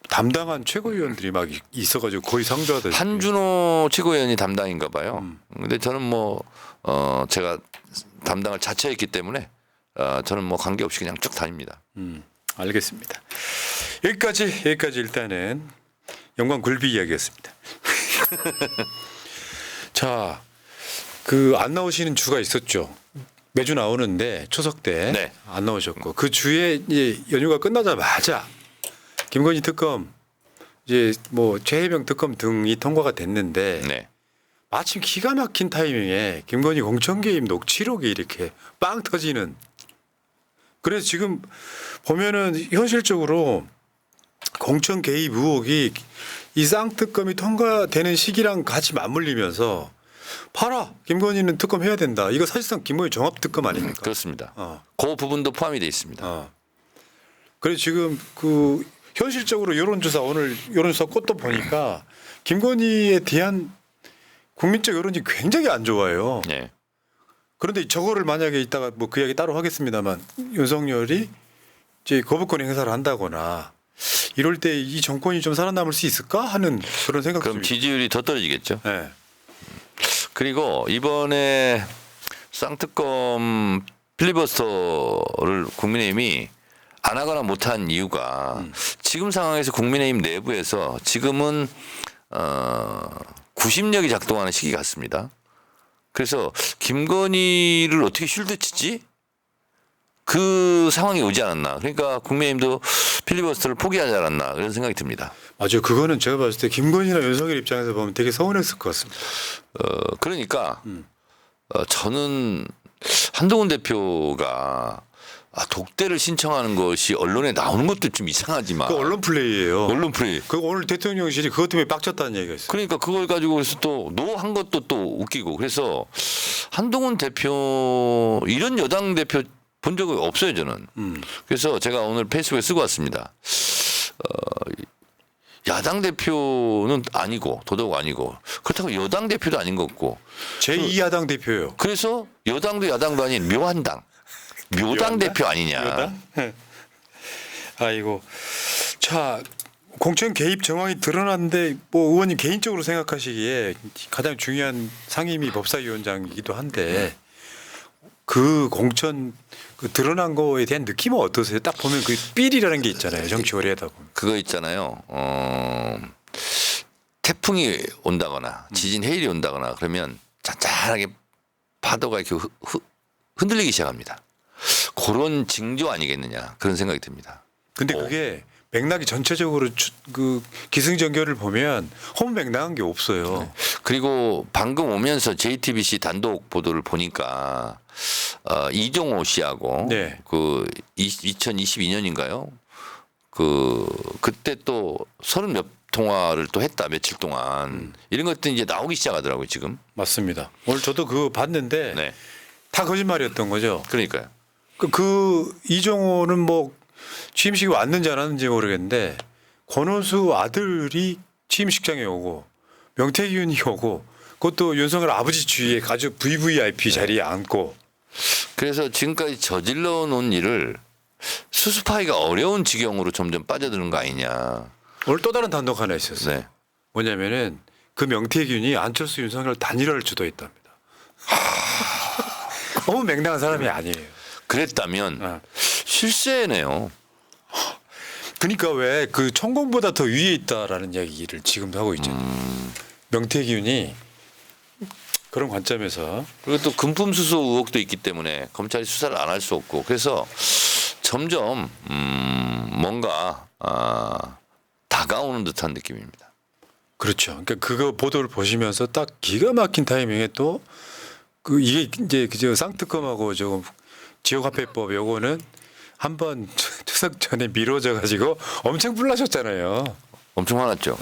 담당한 최고위원들이 막 있어가지고 거의 상주하다. 한준호 최고위원이 담당인가 봐요. 근데 저는 뭐 제가 담당을 자처했기 때문에 저는 뭐 관계없이 그냥 쭉 다닙니다. 알겠습니다. 여기까지 일단은 영광 굴비 이야기였습니다. 자, 그 안 나오시는 주가 있었죠. 매주 나오는데 추석 때 네. 안 나오셨고 그 주에 이제 연휴가 끝나자마자 김건희 특검 이제 뭐 최혜병 특검 등이 통과가 됐는데 네. 마침 기가 막힌 타이밍에 김건희 공천 개입 녹취록이 이렇게 빵 터지는. 그래서 지금 보면은 현실적으로 공천 개입 의혹이 이 쌍특검이 통과되는 시기랑 같이 맞물리면서 봐라 김건희는 특검 해야 된다. 이거 사실상 김건희 종합특검 아닙니까? 그렇습니다. 어. 그 부분도 포함이 돼 있습니다. 그래서 지금 그 현실적으로 여론조사 오늘 여론조사 꽃도 보니까 김건희에 대한 국민적 여론이 굉장히 안 좋아요. 네. 그런데 저거를 만약에 이따가 뭐 그 이야기 따로 하겠습니다만 윤석열이 이제 거부권 행사를 한다거나 이럴 때 이 정권이 좀 살아남을 수 있을까 하는 그런 생각. 그럼 지지율이 더 떨어지겠죠. 네. 그리고 이번에 쌍특검 필리버스터를 국민의힘이 안 하거나 못한 이유가 지금 상황에서 국민의힘 내부에서 지금은 구심력이 작동하는 시기 같습니다. 그래서 김건희를 어떻게 쉴드치지? 그 상황이 오지 않았나. 그러니까 국민의힘도 필리버스터를 포기하지 않았나 그런 생각이 듭니다. 맞아요. 그거는 제가 봤을 때 김건희나 윤석열 입장에서 보면 되게 서운했을 것 같습니다. 그러니까 저는 한동훈 대표가 독대를 신청하는 것이 언론에 나오는 것도 좀 이상하지만 그 언론 플레이예요. 언론 플레이. 그 오늘 대통령실이 그것 때문에 빡쳤다는 얘기가 있어요. 그러니까 그걸 가지고 그래서 또 노 한 것도 또 웃기고 그래서 한동훈 대표 이런 여당 대표 본 적이 없어요 저는. 그래서 제가 오늘 페이스북에 쓰고 왔습니다. 야당 대표는 아니고 도덕 아니고 그렇다고 여당 대표도 아닌 것 같고 제2야당 대표예요. 그래서 여당도 야당도 아닌 묘한 당 묘당 대표 아니냐. 묘당? 아이고. 자, 공천 개입 정황이 드러났는데 뭐 의원님 개인적으로 생각하시기에 가장 중요한 상임위 법사위원장이기도 한데 그 공천 그 드러난 거에 대한 느낌은 어떠세요? 딱 보면 그 삘이라는 게 있잖아요. 정치 오래 하다 보면. 그거 있잖아요. 태풍이 온다거나 지진 해일이 온다거나 그러면 잔잔하게 파도가 이렇게 흔들리기 시작합니다. 그런 징조 아니겠느냐 그런 생각이 듭니다. 근데 그게 맥락이 전체적으로 그 기승전결을 보면 홈맥락한 게 없어요. 그리고 방금 오면서 JTBC 단독 보도를 보니까 이종호 씨하고 네. 그 2022년인가요? 그때 또 30몇 통화를 또 했다 며칠 동안 이런 것들이 이제 나오기 시작하더라고요 지금. 맞습니다. 오늘 저도 그거 봤는데 네. 다 거짓말이었던 거죠. 그러니까요. 그 이종호는 뭐 취임식에 왔는지 안 왔는지 모르겠는데 권오수 아들이 취임식장에 오고 명태균이 오고 그것도 윤석열 아버지 주위에 아주 VVIP 자리에 앉고. 그래서 지금까지 저질러 놓은 일을 수습하기가 어려운 지경으로 점점 빠져드는 거 아니냐. 오늘 또 다른 단독 하나 있었어요. 네. 뭐냐면은 그 명태균이 안철수 윤석열 단일화를 주도했답니다. 너무 맹랑한 사람이 아니에요. 그랬다면 실세네요. 그러니까 왜 그 천공보다 더 위에 있다라는 이야기를 지금도 하고 있잖아요. 명태균이 그런 관점에서 그리고 또 금품 수수 의혹도 있기 때문에 검찰이 수사를 안 할 수 없고 그래서 점점 뭔가 다가오는 듯한 느낌입니다. 그렇죠. 그러니까 그거 보도를 보시면서 딱 기가 막힌 타이밍에 또 그 이게 이제 그저 쌍특검하고 조금 지역화폐법 요거는 한번 추석 전에 미뤄져 가지고 엄청 불나셨잖아요. 엄청 화났죠.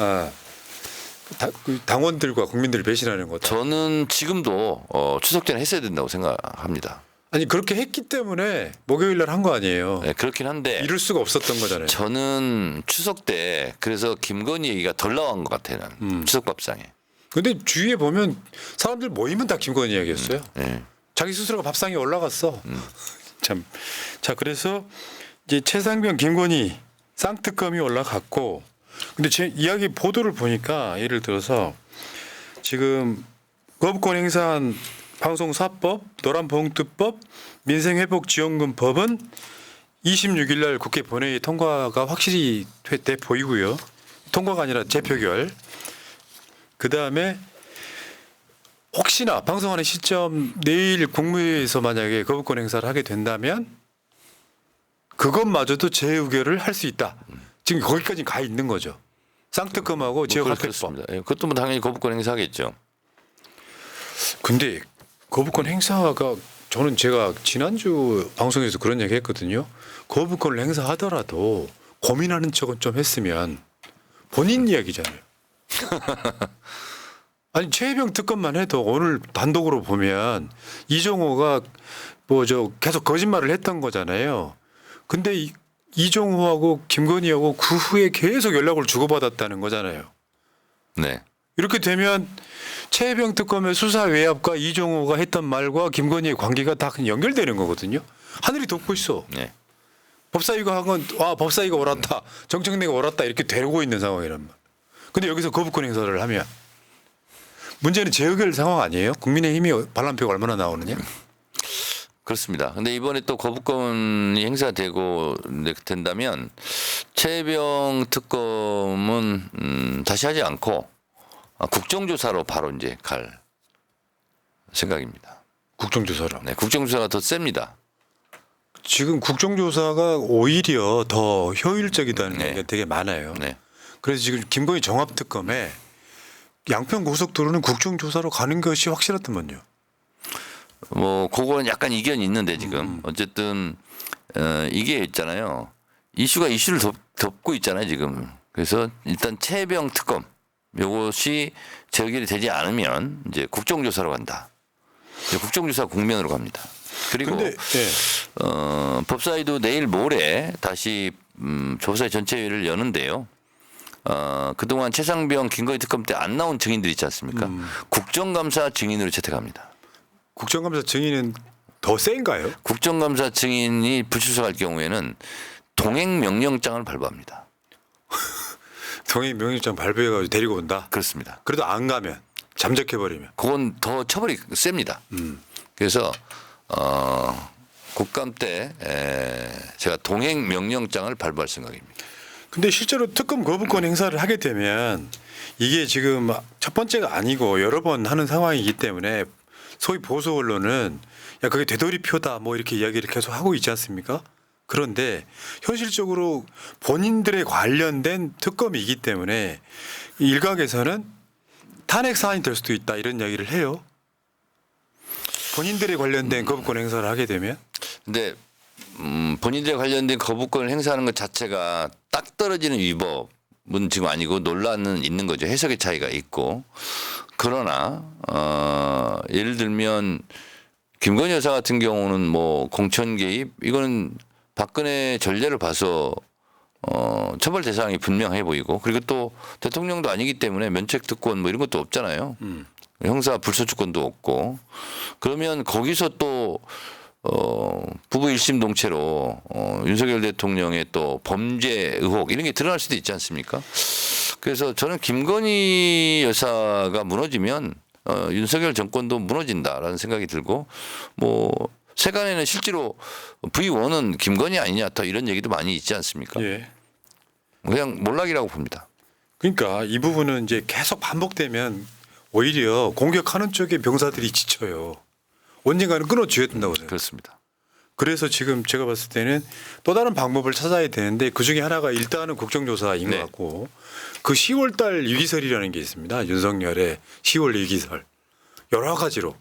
그 당원들과 국민들을 배신하는 것. 저는 지금도 추석 전에 했어야 된다고 생각합니다. 아니 그렇게 했기 때문에 목요일 날 한 거 아니에요. 네, 그렇긴 한데 이룰 수가 없었던 거잖아요. 저는 추석 때 그래서 김건희 얘기가 덜 나온 것 같아요. 나는. 추석 밥상에. 근데 주위에 보면 사람들 모이면 다 김건희 이야기였어요. 네. 자기 스스로가 밥상에 올라갔어. 참. 자 그래서 이제 최상병 김건희 쌍특검이 올라갔고 근데 제 이야기 보도를 보니까 예를 들어서 지금 거부권 행사한 방송사법, 노란봉투법, 민생회복지원금법은 26일 날 국회 본회의 통과가 확실히 돼 보이고요. 통과가 아니라 재표결. 그다음에 혹시나 방송하는 시점 내일 국무회의에서 만약에 거부권 행사를 하게 된다면 그것마저도 재의결을 할 수 있다. 지금 거기까지 가 있는 거죠. 쌍특검하고 지역화폐법. 그렇습니다. 예, 그것도 뭐 당연히 거부권 행사하겠죠. 근데 거부권 행사가 저는 제가 지난주 방송에서 그런 얘기 했거든요. 거부권을 행사하더라도 고민하는 척은 좀 했으면 본인 이야기잖아요. 아니 최혜병 특검만 해도 오늘 단독으로 보면 이종호가 뭐 저 계속 거짓말을 했던 거잖아요. 근데 이종호하고 김건희하고 그 후에 계속 연락을 주고받았다는 거잖아요. 네. 이렇게 되면 최혜병 특검의 수사 외압과 이종호가 했던 말과 김건희의 관계가 다 그냥 연결되는 거거든요. 하늘이 덮고 있어. 네. 법사위가 한 건 법사위가 옳았다. 정청래가 옳았다. 이렇게 되고 있는 상황이란 말. 근데 여기서 거부권 행사를 하면 문제는 재의결 상황 아니에요? 국민의힘이 반란표가 얼마나 나오느냐? 그렇습니다. 근데 이번에 또 거부권이 행사되고 된다면 최혜병 특검은 다시 하지 않고 국정조사로 바로 이제 갈 생각입니다. 국정조사로. 네, 국정조사가 더 셉니다. 지금 국정조사가 오히려 더 효율적이다는 네. 얘기가 되게 많아요. 네. 그래서 지금 김건희 종합특검에 양평 고속도로는 국정조사로 가는 것이 확실하더만요. 뭐 그거는 약간 이견이 있는데 지금 어쨌든 이게 있잖아요. 이슈가 이슈를 덮고 있잖아요 지금. 그래서 일단 최혜병 특검 이것이 재결이 되지 않으면 이제 국정조사로 간다. 이제 국정조사 국면으로 갑니다. 그리고 근데 법사위도 내일 모레 다시 조사위 전체회의를 여는데요. 그동안 최상병 김건희 특검 때 안 나온 증인들 있지 않습니까? 국정감사 증인으로 채택합니다. 국정감사 증인은 더 센가요? 국정감사 증인이 불출석할 경우에는 동행 명령장을 발부합니다. 동행 명령장 발부해가지고 데리고 온다. 그렇습니다. 그래도 안 가면 잠적해버리면. 그건 더 처벌이 셉니다. 그래서 국감 때 제가 동행 명령장을 발부할 생각입니다. 근데 실제로 특검 거부권 행사를 하게 되면 이게 지금 첫 번째가 아니고 여러 번 하는 상황이기 때문에 소위 보수 언론은 야 그게 되돌이표다 뭐 이렇게 이야기를 계속 하고 있지 않습니까? 그런데 현실적으로 본인들에 관련된 특검이기 때문에 일각에서는 탄핵 사안이 될 수도 있다 이런 이야기를 해요. 본인들에 관련된 거부권 행사를 하게 되면. 근데 본인들에 관련된 거부권을 행사하는 것 자체가 딱 떨어지는 위법은 지금 아니고 논란은 있는 거죠. 해석의 차이가 있고. 그러나 예를 들면 김건희 여사 같은 경우는 뭐 공천 개입 이거는 박근혜 전례를 봐서 처벌 대상이 분명해 보이고 그리고 또 대통령도 아니기 때문에 면책 특권 뭐 이런 것도 없잖아요. 형사 불소추권도 없고 그러면 거기서 또 부부 일심 동체로 윤석열 대통령의 또 범죄 의혹 이런 게 드러날 수도 있지 않습니까? 그래서 저는 김건희 여사가 무너지면 윤석열 정권도 무너진다라는 생각이 들고 뭐 세간에는 실제로 V1은 김건희 아니냐 더 이런 얘기도 많이 있지 않습니까? 예. 그냥 몰락이라고 봅니다. 그러니까 이 부분은 이제 계속 반복되면 오히려 공격하는 쪽에 병사들이 지쳐요. 언젠가는 끊어줘야 된다고 생각해요. 그렇습니다. 그래서 지금 제가 봤을 때는 또 다른 방법을 찾아야 되는데 그중에 하나가 일단은 국정조사인 네. 것 같고 그 10월 달 위기설이라는 게 있습니다. 윤석열의 10월 위기설. 여러 가지로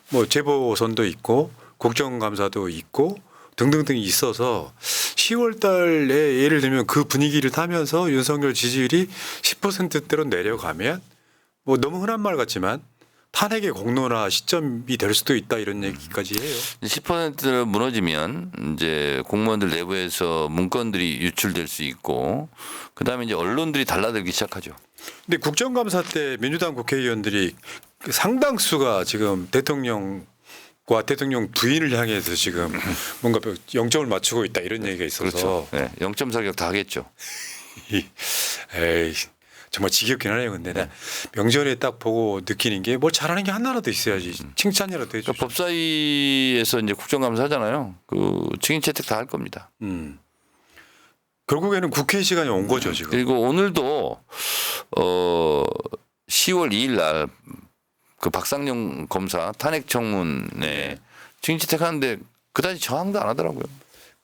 뭐 재보선도 있고 국정감사도 있고 등등등이 있어서 10월 달에 예를 들면 그 분위기를 타면서 윤석열 지지율이 10%대로 내려가면 뭐 너무 흔한 말 같지만 탄핵의 공론화 시점이 될 수도 있다 이런 얘기까지 해요. 10%를 무너지면 이제 공무원들 내부에서 문건들이 유출될 수 있고 그다음에 이제 언론들이 달라들기 시작하죠. 근데 국정감사 때 민주당 국회의원들이 상당수가 지금 대통령과 대통령 부인을 향해서 지금 뭔가 0점을 맞추고 있다 이런 얘기가 있어서 그렇죠. 네, 0점 사격 다 하겠죠. 에이 정말 지겹긴 하네요. 근데 나 명절에 딱 보고 느끼는 게 뭘 잘하는 게 하나라도 있어야지 칭찬이라도 해주죠. 그러니까 법사위에서 이제 국정감사 하잖아요. 그 증인 채택 다 할 겁니다. 결국에는 국회 시간이 온 거죠 지금. 그리고 오늘도 10월 2일 날 그 박상용 검사 탄핵 청문회 증인 채택하는데 그다지 저항도 안 하더라고요.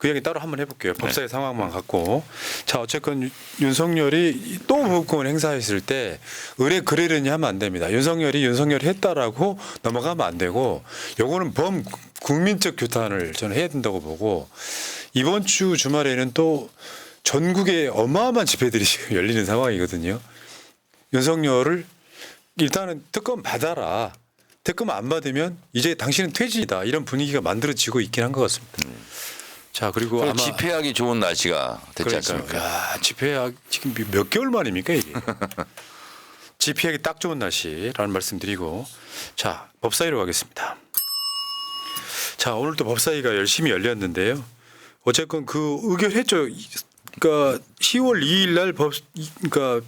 그 얘기 따로 한번 해볼게요. 법사위 상황만 갖고. 자, 어쨌건 윤석열이 또 의혹권 행사했을 때 의뢰 그러려니 하면 안 됩니다. 윤석열이 했다라고 넘어가면 안 되고 요거는 국민적 규탄을 저는 해야 된다고 보고 이번 주 주말에는 또 전국에 어마어마한 집회들이 지금 열리는 상황이거든요. 윤석열을 일단은 특검 받아라. 특검 안 받으면 이제 당신은 퇴진이다. 이런 분위기가 만들어지고 있긴 한 것 같습니다. 자, 그리고 아마 집회하기 좋은 날씨가 됐지 않습니까? 야, 집회하기 지금 몇 개월 만입니까 이게? 집회하기 딱 좋은 날씨라는 말씀드리고 자, 법사위로 가겠습니다. 자, 오늘 또 법사위가 열심히 열렸는데요. 어쨌건 그 의결했죠. 그러니까 10월 2일 날 그러니까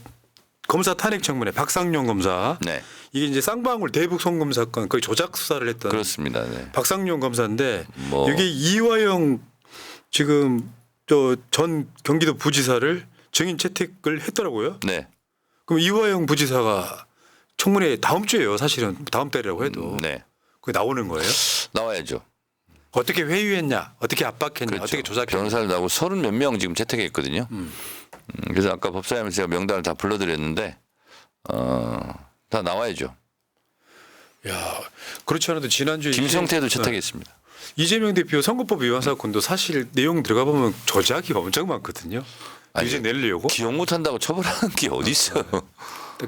검사 탄핵 청문회 박상용 검사. 네, 이게 이제 쌍방울 대북 송금 사건 거의 조작 수사를 했던 그렇습니다. 네. 박상용 검사인데 뭐. 이게 이화영 지금 전 경기도 부지사를 증인 채택을 했더라고요. 네, 그럼 이화영 부지사가 청문회 다음 주에요. 사실은 다음 달이라고 해도 네, 그게 나오는 거예요. 나와야죠. 어떻게 회유했냐, 어떻게 압박했냐, 그렇죠. 어떻게 조작했냐. 변호사를 나오고 30몇 명 지금 채택했거든요. 그래서 아까 법사위에서 제가 명단을 다 불러드렸는데 다 나와야죠. 야, 그렇지 않아도 지난주에 김성태도 채택했습니다. 이재명 대표 선거법 위반 사건도 사실 내용 들어가 보면 조작이 엄청 많거든요. 아니, 유죄 내려고 기억 못한다고 처벌하는 게 어디 있어요?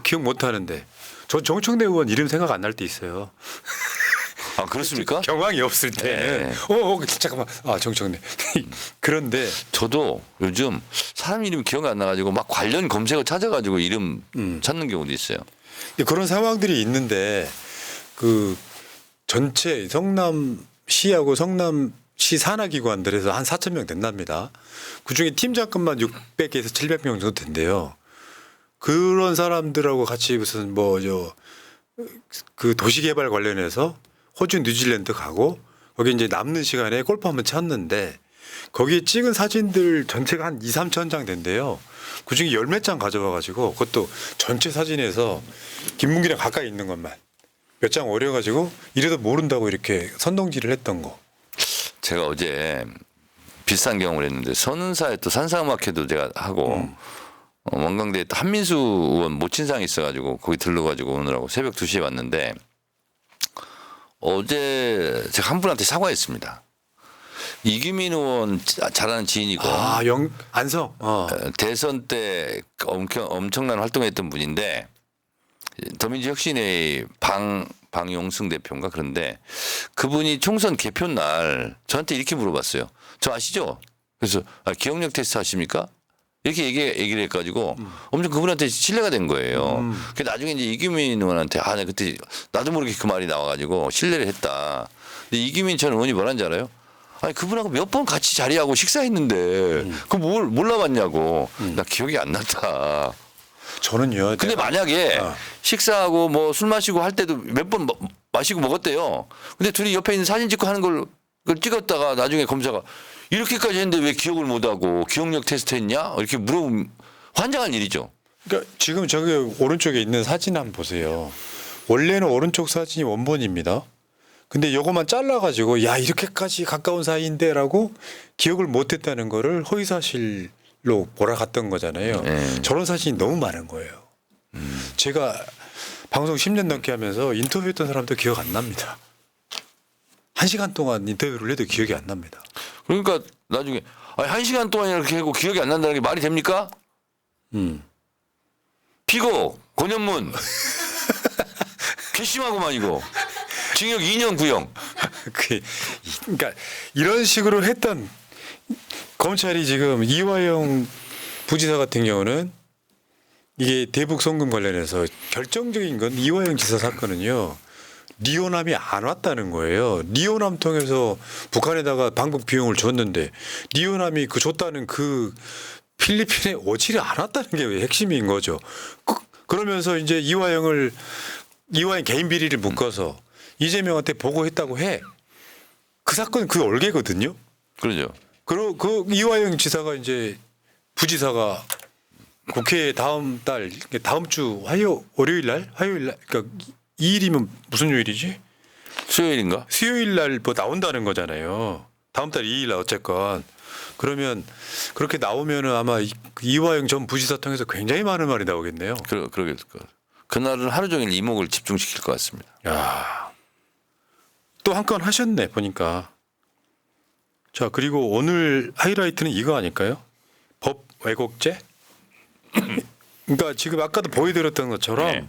기억 못 하는데 저 정청래 의원 이름 생각 안 날 때 있어요. 아, 그렇습니까? 경황이 없을 때는 네. 잠깐만 정청래 그런데 저도 요즘 사람 이름이 기억이 안 나가지고 막 관련 검색어 찾아가지고 이름 찾는 경우도 있어요. 그런 상황들이 있는데 그 전체 성남시하고 성남시 산하기관들에서 한 4,000명 된답니다. 그중에 팀장급만 600에서 700명 정도 된대요. 그런 사람들하고 같이 무슨 그 도시개발 관련해서 호주 뉴질랜드 가고 거기 이제 남는 시간에 골프 한번 쳤는데 거기에 찍은 사진들 전체가 한 2, 3천 장 된대요. 그중에 열 몇 장 가져와 가지고 그것도 전체 사진에서 김문기랑 가까이 있는 것만 몇 장 오려가지고 이래도 모른다고 이렇게 선동질을 했던 거. 제가 어제 비슷한 경험을 했는데 선운사에 또 산사음악회도 제가 하고 원광대에 또 한민수 의원 모친상이 있어가지고 거기 들러가지고 오느라고 새벽 2시에 왔는데 어제 제가 한 분한테 사과했습니다. 이규민 의원 잘 아는 지인이고 안성 대선 때 엄청난 활동했던 분인데 더민주혁신의 방용승 대표인가 그런데 그분이 총선 개표 날 저한테 이렇게 물어봤어요. 저 아시죠? 그래서 기억력 테스트 하십니까? 이렇게 얘기를 해가지고 엄청 그분한테 신뢰가 된 거예요. 그 나중에 이제 이규민 의원한테 나 그때 나도 모르게 그 말이 나와가지고 신뢰를 했다. 근데 이규민 전 의원이 뭐라는지 알아요? 아니 그분하고 몇 번 같이 자리하고 식사했는데 그 뭘 몰라봤냐고. 나 기억이 안 났다. 저는요. 근데 만약에 식사하고 뭐 술 마시고 할 때도 몇 번 마시고 먹었대요. 근데 둘이 옆에 있는 사진 찍고 하는 걸 찍었다가 나중에 검사가 이렇게까지 했는데 왜 기억을 못하고 기억력 테스트 했냐? 이렇게 물어보면 환장할 일이죠. 그러니까 지금 저기 오른쪽에 있는 사진 한번 보세요. 원래는 오른쪽 사진이 원본입니다. 근데 요거만 잘라가지고 야 이렇게까지 가까운 사이인데라고 기억을 못했다는 거를 허위사실로 몰아갔던 거잖아요. 네. 저런 사진이 너무 많은 거예요. 제가 방송 10년 넘게 하면서 인터뷰했던 사람도 기억 안 납니다. 1시간 동안 인터뷰를 해도 기억이 안 납니다. 그러니까 나중에 1시간 동안 이렇게 하고 기억이 안 난다는 게 말이 됩니까? 피고 권현문 괘씸하고만 이거 징역 2년 구형. 그러니까 이런 식으로 했던 검찰이 지금 이화영 부지사 같은 경우는 이게 대북 송금 관련해서 결정적인 건 이화영 지사 사건은요. 리오남이 안 왔다는 거예요. 리오남 통해서 북한에다가 방북 비용을 줬는데 리오남이 줬다는 그 필리핀에 오지를 않았다는 게 핵심인 거죠. 그러면서 이제 이화영 개인 비리를 묶어서 이재명한테 보고했다고 해. 그 사건 그 얼개거든요. 그러죠. 그 이화영 지사가 이제 부지사가 국회에 다음 주 화요일 날 그러니까 2일이면 무슨 요일이지? 수요일인가? 수요일 날 뭐 나온다는 거잖아요. 다음 달 2일 날 어쨌건 그러면 그렇게 나오면은 아마 이화영 전 부지사 통해서 굉장히 많은 말이 나오겠네요. 그러겠을 거예요. 그날은 하루 종일 이목을 집중시킬 것 같습니다. 야, 또 한 건 하셨네 보니까. 자, 그리고 오늘 하이라이트는 이거 아닐까요? 법 왜곡죄? 그러니까 지금 아까도 보여드렸던 것처럼 네.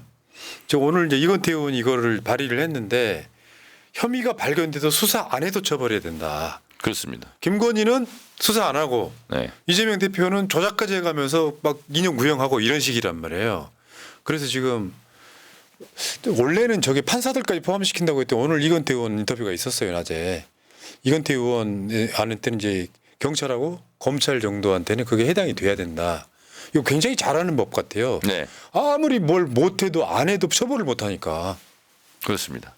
저 오늘 이제 이건태 의원이 이거를 발의를 했는데 혐의가 발견돼도 수사 안 해도 처벌해야 된다. 그렇습니다. 김건희는 수사 안 하고 네. 이재명 대표는 조작까지 해가면서 막 인용 구형하고 이런 식이란 말이에요. 그래서 지금 원래는 저게 판사들까지 포함시킨다고 했더니 오늘 이건태 의원 인터뷰가 있었어요 낮에. 이건태 의원한테는 이제 경찰하고 검찰 정도한테는 그게 해당이 돼야 된다. 이거 굉장히 잘하는 법 같아요. 네. 아무리 뭘 못해도 안 해도 처벌을 못하니까. 그렇습니다.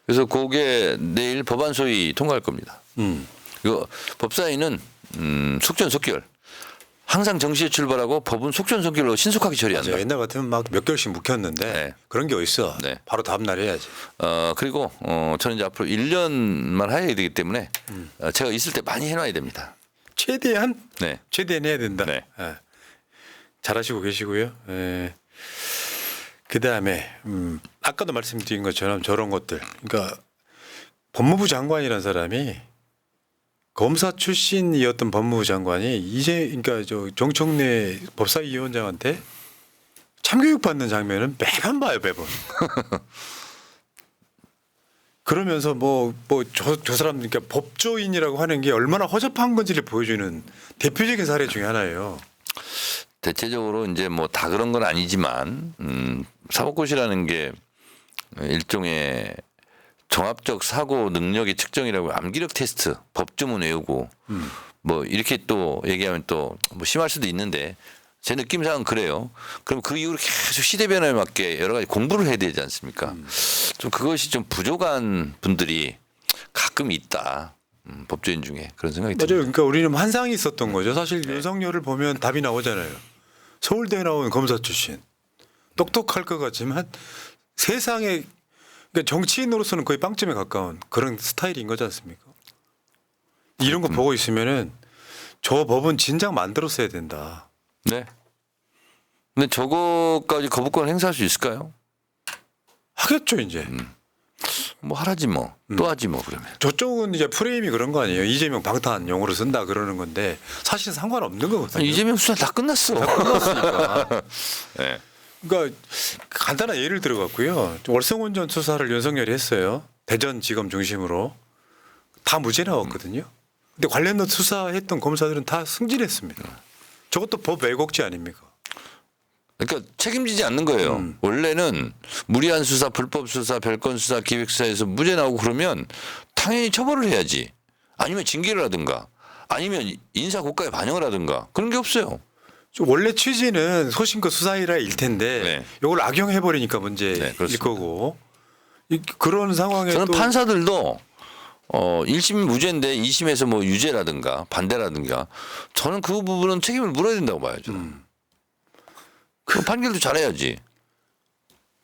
그래서 그게 내일 법안 소위 통과할 겁니다. 이거 법사위는 속전속결. 항상 정시에 출발하고 법은 속전속결로 신속하게 처리한다. 맞아요. 옛날 같으면 막 몇 개월씩 묵혔는데 네. 그런 게 어딨어. 네. 바로 다음 날 해야지. 그리고 저는 이제 앞으로 1년만 해야 되기 때문에 제가 있을 때 많이 해놔야 됩니다. 최대한 네. 해야 된다. 네. 예. 잘하시고 계시고요. 예. 그다음에 아까도 말씀드린 것처럼 저런 것들. 그러니까 법무부 장관이라는 사람이 검사 출신이었던 법무부 장관이 이제 그러니까 저 정청래 법사위원장한테 참교육 받는 장면은 매번 봐요, 매번. 그러면서 저 사람 그러니까 법조인이라고 하는 게 얼마나 허접한 건지를 보여주는 대표적인 사례 중에 하나예요. 대체적으로 이제 뭐 다 그런 건 아니지만 사법고시라는 게 일종의 종합적 사고 능력의 측정이라고 암기력 테스트 법조문 외우고 뭐 이렇게 또 얘기하면 또 뭐 심할 수도 있는데 제 느낌상은 그래요. 그럼 그 이후로 계속 시대 변화에 맞게 여러 가지 공부를 해야 되지 않습니까? 좀 그것이 좀 부족한 분들이 가끔 있다. 법조인 중에 그런 생각이 맞아요. 듭니다. 그러니까 우리는 환상이 있었던 거죠. 사실 윤석열을 보면 답이 나오잖아요. 서울대 나온 검사 출신. 똑똑할 것 같지만 세상에 그러니까 정치인으로서는 거의 빵점에 가까운 그런 스타일인 거지 않습니까? 이런 거 보고 있으면은 저 법은 진작 만들었어야 된다. 네. 근데 저거까지 거부권 행사할 수 있을까요? 하겠죠 이제. 뭐 하라지 뭐. 또 하지 뭐 그러면. 저쪽은 이제 프레임이 그런 거 아니에요. 이재명 방탄 용어로 쓴다 그러는 건데 사실 상관없는 거거든요. 아니, 이재명 수사 다 끝났어. 끝났으니까. 네. 그러니까 간단한 예를 들어갖고요. 월성원전 수사를 윤석열이 했어요. 대전지검 중심으로 다 무죄 나왔거든요. 근데 관련 수사했던 검사들은 다 승진했습니다. 저것도 법 왜곡죄 아닙니까? 그러니까 책임지지 않는 거예요. 원래는 무리한 수사, 불법 수사, 별건 수사, 기획 수사에서 무죄 나오고 그러면 당연히 처벌을 해야지. 아니면 징계를 하든가, 아니면 인사 고가에 반영을 하든가 그런 게 없어요. 원래 취지는 소신껏 수사해라 일 텐데 네. 이걸 악용해 버리니까 문제일 그렇습니다. 거고 그런 상황에 저는 또 판사들도 1심 무죄인데 2심에서 뭐 유죄라든가 반대라든가 저는 그 부분은 책임을 물어야 된다고 봐요. 저는. 그 판결도 잘해야지.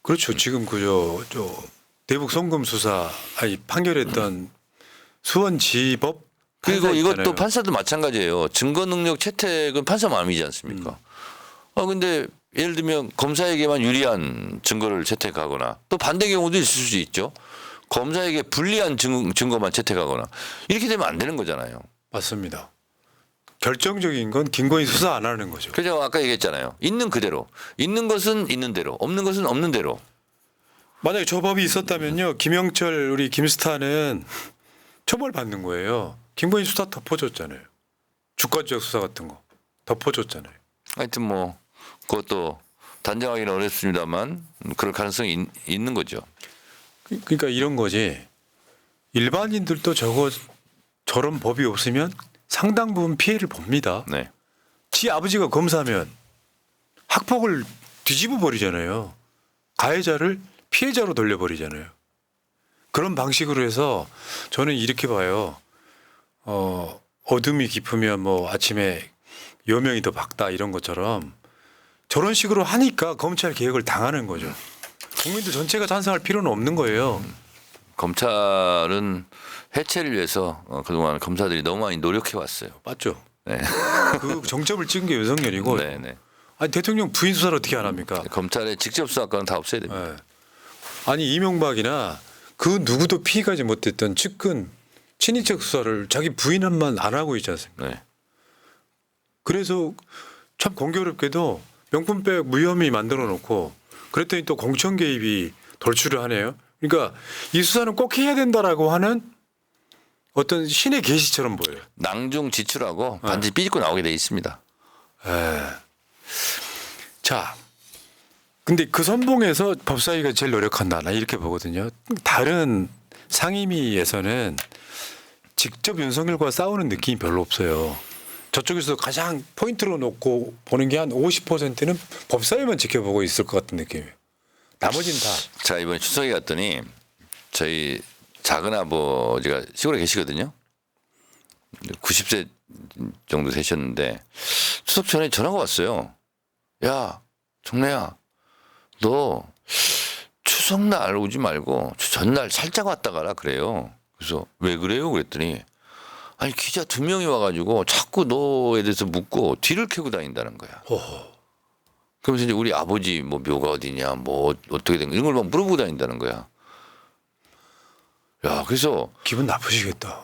그렇죠. 지금 저 대북 송금 수사 판결했던 수원지법 그리고 판사 이것도 있잖아요. 판사도 마찬가지예요. 증거 능력 채택은 판사 마음이지 않습니까? 근데 예를 들면 검사에게만 유리한 증거를 채택하거나 또 반대 경우도 있을 수 있죠. 검사에게 불리한 증거만 채택하거나 이렇게 되면 안 되는 거잖아요. 맞습니다. 결정적인 건 김건희 수사 안 하는 거죠. 그래서 제가 아까 얘기했잖아요. 있는 그대로. 있는 것은 있는 대로. 없는 것은 없는 대로. 만약에 저 법이 있었다면요. 김영철 우리 김스타는 처벌받는 거예요. 김건희 수사 덮어줬잖아요. 주가조작 수사 같은 거 덮어줬잖아요. 하여튼 뭐 그것도 단정하기는 어렵습니다만 그럴 가능성이 있는 거죠. 그러니까 이런 거지. 일반인들도 저런 법이 없으면 상당 부분 피해를 봅니다. 네. 지 아버지가 검사면 학폭을 뒤집어 버리잖아요. 가해자를 피해자로 돌려버리잖아요. 그런 방식으로 해서 저는 이렇게 봐요. 어둠이 깊으면 뭐 아침에 여명이 더 밝다 이런 것처럼 저런 식으로 하니까 검찰 개혁을 당하는 거죠. 국민들 전체가 찬성할 필요는 없는 거예요. 검찰은 해체를 위해서 그동안 검사들이 너무 많이 노력해 왔어요. 맞죠? 네. 그 정점을 찍은 게 윤석열이고. 네, 네. 아니 대통령 부인 수사를 어떻게 안 합니까? 검찰의 직접 수사권은 다 없애야 됩니다. 네. 아니 이명박이나 그 누구도 피의하지 못했던 측근 친인척 수사를 자기 부인만 안 하고 있지 않습니까? 네. 그래서 참 공교롭게도 명품백 무혐의 만들어 놓고 그랬더니 또 공천 개입이 돌출을 하네요. 그러니까 이 수사는 꼭 해야 된다라고 하는 어떤 신의 계시처럼 보여요. 낭중 지출하고 네. 반드시 삐집고 나오게 돼 있습니다. 자, 근데 그 선봉에서 법사위가 제일 노력한다. 나 이렇게 보거든요. 다른 상임위에서는 직접 윤석열과 싸우는 느낌이 별로 없어요. 저쪽에서 가장 포인트로 놓고 보는 게 한 50%는 법사위만 지켜보고 있을 것 같은 느낌이에요. 나머지는 다. 자, 이번에 추석에 갔더니 저희 작은 아버지가 시골에 계시거든요. 90세 정도 되셨는데 추석 전에 전화가 왔어요. 야, 정래야, 너 추석날 오지 말고 전날 살짝 왔다 가라 그래요. 그래서 왜 그래요? 그랬더니 아니 기자 2명이 와가지고 자꾸 너에 대해서 묻고 뒤를 캐고 다닌다는 거야. 호호. 그러면서 이제 우리 아버지 뭐 묘가 어디냐, 뭐 어떻게 된 거 이런 걸 막 물어보고 다닌다는 거야. 야, 그래서 기분 나쁘시겠다.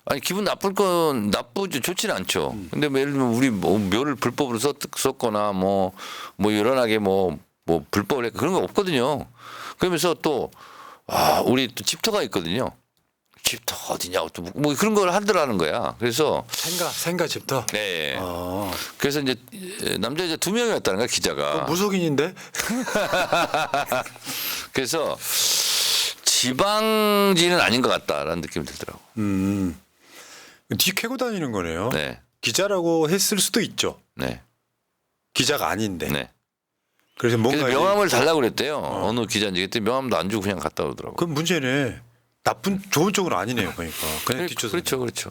아니 기분 나쁠 건 나쁘지 좋지는 않죠. 근데 뭐 예를 들면 우리 뭐 묘를 불법으로 썼거나 뭐 요란하게 뭐 불법을 했 그런 거 없거든요. 그러면서 또 우리 또 집터가 있거든요. 집터 어디냐고 또 뭐 그런 걸 하더라는 거야. 그래서 생가 집터. 네. 아, 그래서 이제 남자 여자 2명이 왔다는 거야 기자가. 무속인인데? 그래서 지방지는 아닌 것 같다라는 느낌이 들더라고. 뒤 캐고 다니는 거네요. 네, 기자라고 했을 수도 있죠. 네, 기자가 아닌데. 네. 그래서 뭔가 그래서 명함을 달라고 그랬대요. 어느 기자인지 그때 명함도 안 주고 그냥 갔다 오더라고. 그건 문제네. 좋은 쪽은 아니네요. 그러니까 그냥 뒤쳐서. 그렇죠, 그렇죠.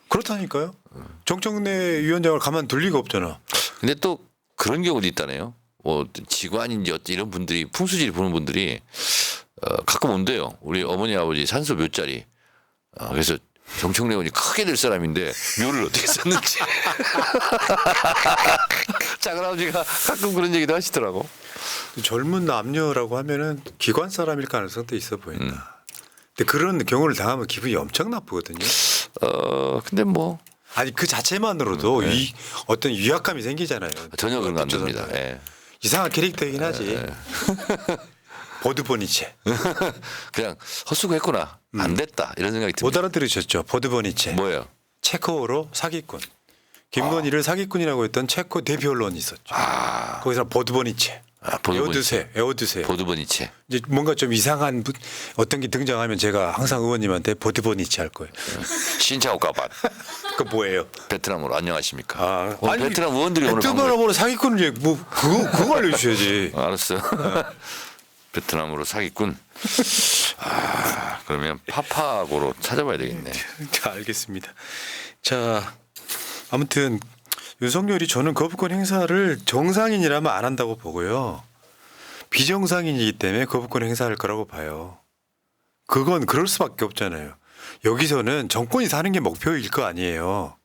그렇다니까요. 정청래 위원장을 가만 둘 리가 없잖아. 근데 또 그런 경우도 있다네요. 뭐 직관인지 어찌 이런 분들이 풍수지리 보는 분들이 가끔 온대요. 우리 어머니 아버지 산소 묘자리. 그래서 정청래 의원이 크게 될 사람인데 묘를 어떻게 썼는지. 작은 아버지가 가끔 그런 얘기도 하시더라고. 젊은 남녀라고 하면은 기관 사람일 가능성도 있어 보인다. 근데 그런 경우를 당하면 기분이 엄청 나쁘거든요. 근데 뭐 아니 그 자체만으로도 어떤 위압감이 생기잖아요. 전혀 그런 거 안 됩니다. 예. 이상한 캐릭터이긴 하지. 보드보니체. 그냥 헛수고했구나. 안 됐다 이런 생각이 못 듭니다. 알아들으셨죠? 보드보니체. 뭐예요? 체코어로 사기꾼. 김건희를 사기꾼이라고 했던 체코 대표 언론이 있었죠. 거기서 보드보니체. 에워드세요. 보드보니체. 이제 뭔가 좀 이상한 어떤 게 등장하면 제가 항상 의원님한테 보드보니체 할 거예요. 신차오까밭. 그 뭐예요? 베트남어로 안녕하십니까. 오늘 아니, 베트남 의원들이 오늘 베트남어로 사기꾼을 이제 뭐 그거 알려주셔야지. 알았어요. 베트남으로 사기꾼. 그러면 파파고로 찾아봐야 되겠네. 자, 알겠습니다. 자, 아무튼 윤석열이 저는 거부권 행사를 정상인이라면 안 한다고 보고요. 비정상인이기 때문에 거부권 행사할 거라고 봐요. 그건 그럴 수밖에 없잖아요. 여기서는 정권이 사는 게 목표일 거 아니에요.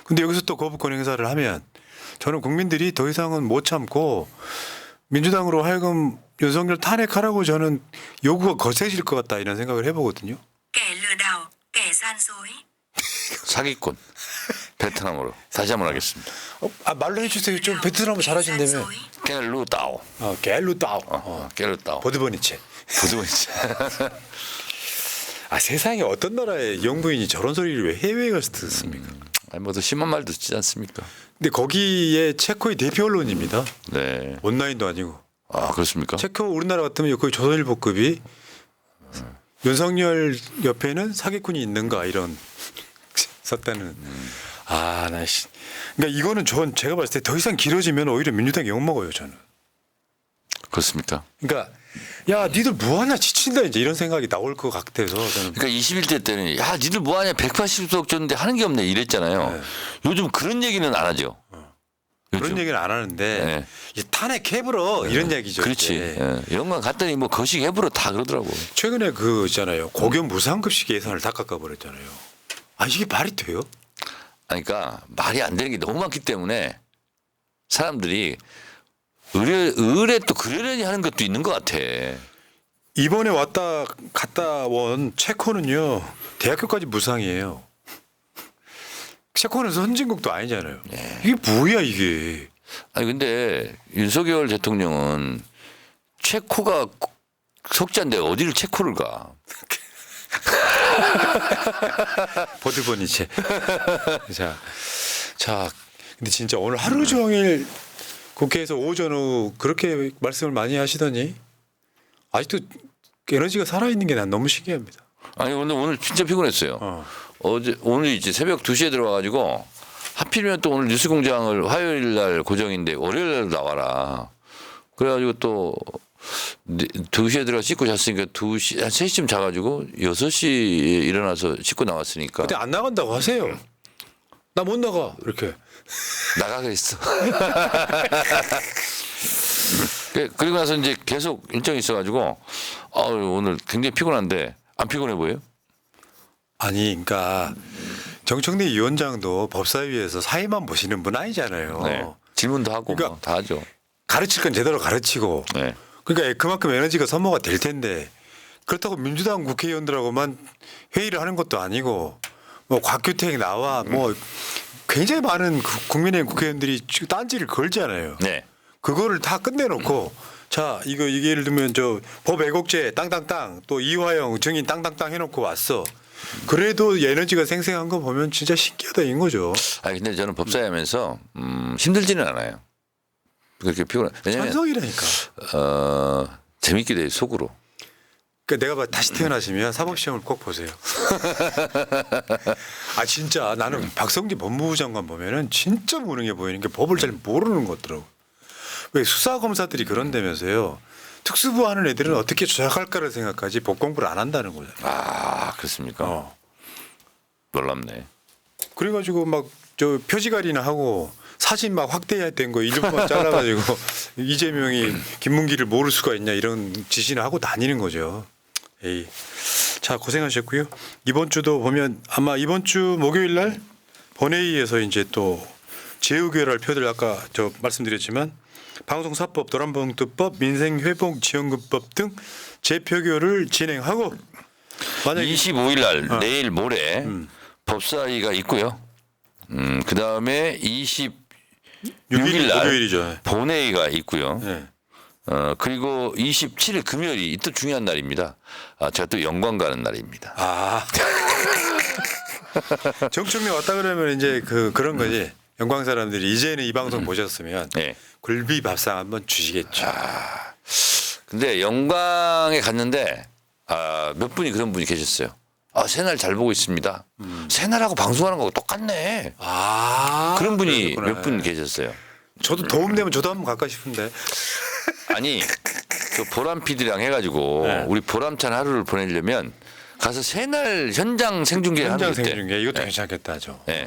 근데 여기서 또 거부권 행사를 하면 저는 국민들이 더 이상은 못 참고 민주당으로 하여금 윤석열 탄핵하라고 저는 요구가 거세질 것 같다 이런 생각을 해보거든요. kẻ lừa đảo, kẻ gian dối. 사기꾼. 베트남어로 다시 한번 하겠습니다. 말로 해주세요. 좀 베트남어 잘하신다며. 깰루따오. 갤루따오. 깰루따오. 보드보니체. 보드보니체. 세상에 어떤 나라의 영부인이 저런 소리를 왜 해외에 가서 듣습니까? 아니 뭐더 심한 말 듣지 않습니까? 근데 거기에 체코의 대표 언론입니다. 네. 온라인도 아니고. 그렇습니까? 체코 우리나라 같으면 거의 조선일보급이 윤석열 옆에는 사기꾼이 있는가 이런 썼다는. 그러니까 이거는 제가 봤을 때 더 이상 길어지면 오히려 민주당이 욕먹어요 저는. 그렇습니까? 그러니까 야 니들 뭐하냐 지친다 이제 이런 생각이 나올 것 같아서 저는. 그러니까 21대 때는 야 니들 뭐하냐 180석 줬는데 하는 게 없네 이랬잖아요. 네. 요즘 그런 얘기는 안 하죠. 그런 그렇죠. 얘기는 안 하는데 네. 이 탄핵해버려 이런 얘기죠. 그렇지. 이제. 예. 영광 갔더니 뭐 거식 해부로 다 그러더라고. 최근에 그 있잖아요. 고교 무상급식 예산을 다 깎아버렸잖아요. 아 이게 말이 돼요? 아니, 그러니까 말이 안 되는 게 너무 많기 때문에 사람들이 의뢰 또 그러려니 하는 것도 있는 것 같아. 이번에 왔다 갔다 온 체코는요 대학교까지 무상이에요. 체코는 선진국도 아니잖아요. 이게 뭐야 이게? 아니 근데 윤석열 대통령은 체코가 속자인데 어디를 체코를 가? 보드보니체. 자, 근데 진짜 오늘 하루 종일 국회에서 오전 오후 그렇게 말씀을 많이 하시더니 아직도 에너지가 살아있는 게 난 너무 신기합니다. 아니 근데 오늘 진짜 피곤했어요. 오늘 이제 새벽 2시에 들어와가지고 하필이면 또 오늘 뉴스공장을 화요일 날 고정인데 월요일 날 나와라. 그래가지고 또 2시에 들어가 씻고 잤으니까 2시 한 3시쯤 자가지고 6시에 일어나서 씻고 나왔으니까 근데 안 나간다고 하세요. 나 못 나가 이렇게. 나가 그랬어. 그리고 나서 이제 계속 일정이 있어가지고 오늘 굉장히 피곤한데 안 피곤해 보여요? 아니, 그러니까 정청래 위원장도 법사위에서 사회만 보시는 분 아니잖아요. 네. 질문도 하고 그러니까 뭐 다 하죠. 가르칠 건 제대로 가르치고. 네. 그러니까 그만큼 에너지가 소모가 될 텐데 그렇다고 민주당 국회의원들하고만 회의를 하는 것도 아니고 뭐 곽규택 나와 뭐 굉장히 많은 국민의힘 국회의원들이 딴지를 걸잖아요. 네. 그거를 다 끝내놓고 자 이거 예를 들면 저 법 왜곡죄 땅땅땅 또 이화영 증인 땅땅땅 해놓고 왔어. 그래도 에너지가 생생한 거 보면 진짜 신기하다 이런 거죠. 아니 근데 저는 법사위 하면서 힘들지는 않아요. 그렇게 피곤해. 왜냐면 찬성이라니까. 재밌기도 해요 속으로. 그러니까 내가 다시 태어나시면 사법시험을 꼭 보세요. 아 진짜 나는 박성진 법무부 장관 보면은 진짜 무능해 보이는 게 법을 잘 모르는 것 같더라고. 왜 수사 검사들이 그런다면서요. 특수부 하는 애들은 어떻게 조작할까를 생각하지 법 공부를 안 한다는 거잖아요. 아 그렇습니까? 놀랍네. 그래가지고 막 저 표지갈이나 하고 사진 막 확대해야 된 거 일부만 잘라가지고 이재명이 김문기를 모를 수가 있냐 이런 지시나 하고 다니는 거죠. 에이. 자 고생하셨고요. 이번 주도 보면 아마 이번 주 목요일 날 본회의에서 이제 또 재의결할 표들 아까 저 말씀드렸지만 방송사법, 도란봉투법, 민생회복지원금법 등 재표결을 진행하고 만약에 25일 날 내일 모레 법사위가 있고요. 그 다음에 26일 날 목요일이죠. 본회의가 있고요. 네. 그리고 27일 금요일이 이또 중요한 날입니다. 제가 또 영광 가는 날입니다. 아. 정청래 왔다 그러면 이제 그런 거지. 영광 사람들이 이제는 이 방송 보셨으면 네. 굴비 밥상 한번 주시겠죠. 근데 영광에 갔는데 몇 분이 그런 분이 계셨어요. 새날 잘 보고 있습니다. 새날하고 방송하는 거하고 똑같네. 그런 분이 그러셨구나. 몇 분 계셨어요. 저도 도움 되면 저도 한번 갈까 싶은데. 아니 그 보람 PD랑 해가지고 네. 우리 보람찬 하루를 보내려면 가서 새날 현장 생중계를 하는 현장 게 어때? 생중계 이것도 네. 괜찮겠다죠. 네.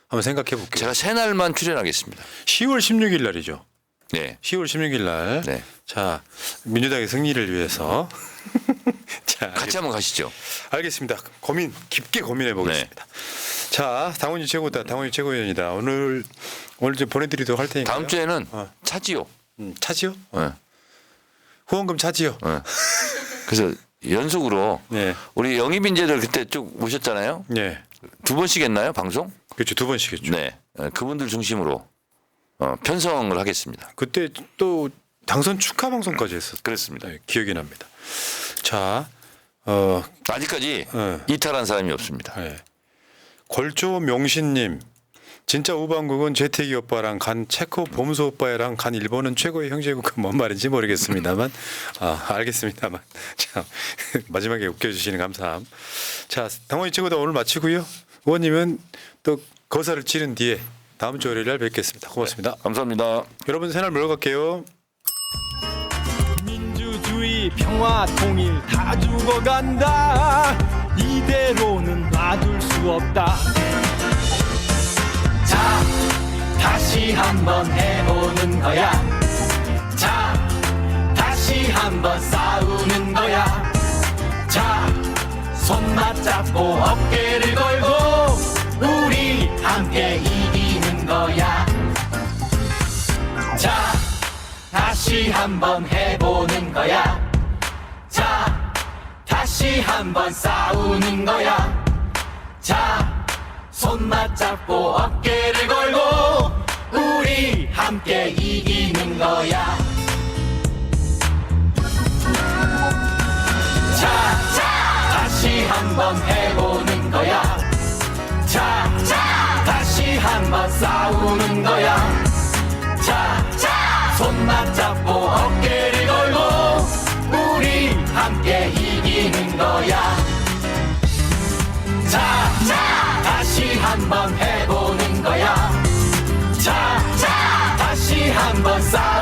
한번 생각해 볼게요. 제가 새날만 출연하겠습니다. 10월 16일 날이죠. 네. 10월 16일 날. 네. 자 민주당의 승리를 위해서. 자, 같이 한번 가시죠. 알겠습니다. 깊게 고민해 보겠습니다. 네. 자 당원이 최고다. 당원이 최고위원이다. 오늘 이제 보내드리도록 할 테니까. 다음 주에는 차지요. 차지요? 네. 후원금 차지요. 네. 그래서 연속으로 네. 우리 영입인재들 그때 쭉 모셨잖아요. 네. 2번씩 했나요 방송? 그렇죠. 2번씩 했죠. 네. 그분들 중심으로 편성을 하겠습니다. 그때 또 당선 축하 방송까지 했었어요. 그렇습니다. 네, 기억이 납니다. 자, 아직까지 네. 이탈한 사람이 없습니다. 네. 골조 명신님, 진짜 우방국은 재택이 오빠랑 간 체코 봄수 오빠랑 간 일본은 최고의 형제국 뭔 말인지 모르겠습니다만, 알겠습니다만, 자 마지막에 웃겨주시는 감사함. 자, 당원이 최고다 오늘 마치고요. 의원님은 또 거사를 치른 뒤에 다음 주 월요일 날 뵙겠습니다. 고맙습니다. 감사합니다. 여러분 새날 몰러 갈게요. 민주주의 평화 통일 다 죽어간다 이대로는 놔둘 수 없다 자 다시 한번 해보는 거야. 자, 다시 한번 싸우는 거야. 자, 손 맞잡고 어깨를 걸고 우리 함께 이기는 거야. 자, 다시 한번 해보는 거야. 자, 다시 한번 싸우는 거야. 자, 손 맞잡고 어깨를 걸고 우리 함께 이기는 거야. 자, 다시 한번 해보는 거야. 자, 다시 한번 싸우는 거야. 자, 손 맞잡고 어깨를 걸고 우리 함께 이기는 거야. 자, 다시 한번 해보는 거야. 자, 다시 한번 싸우는 거야.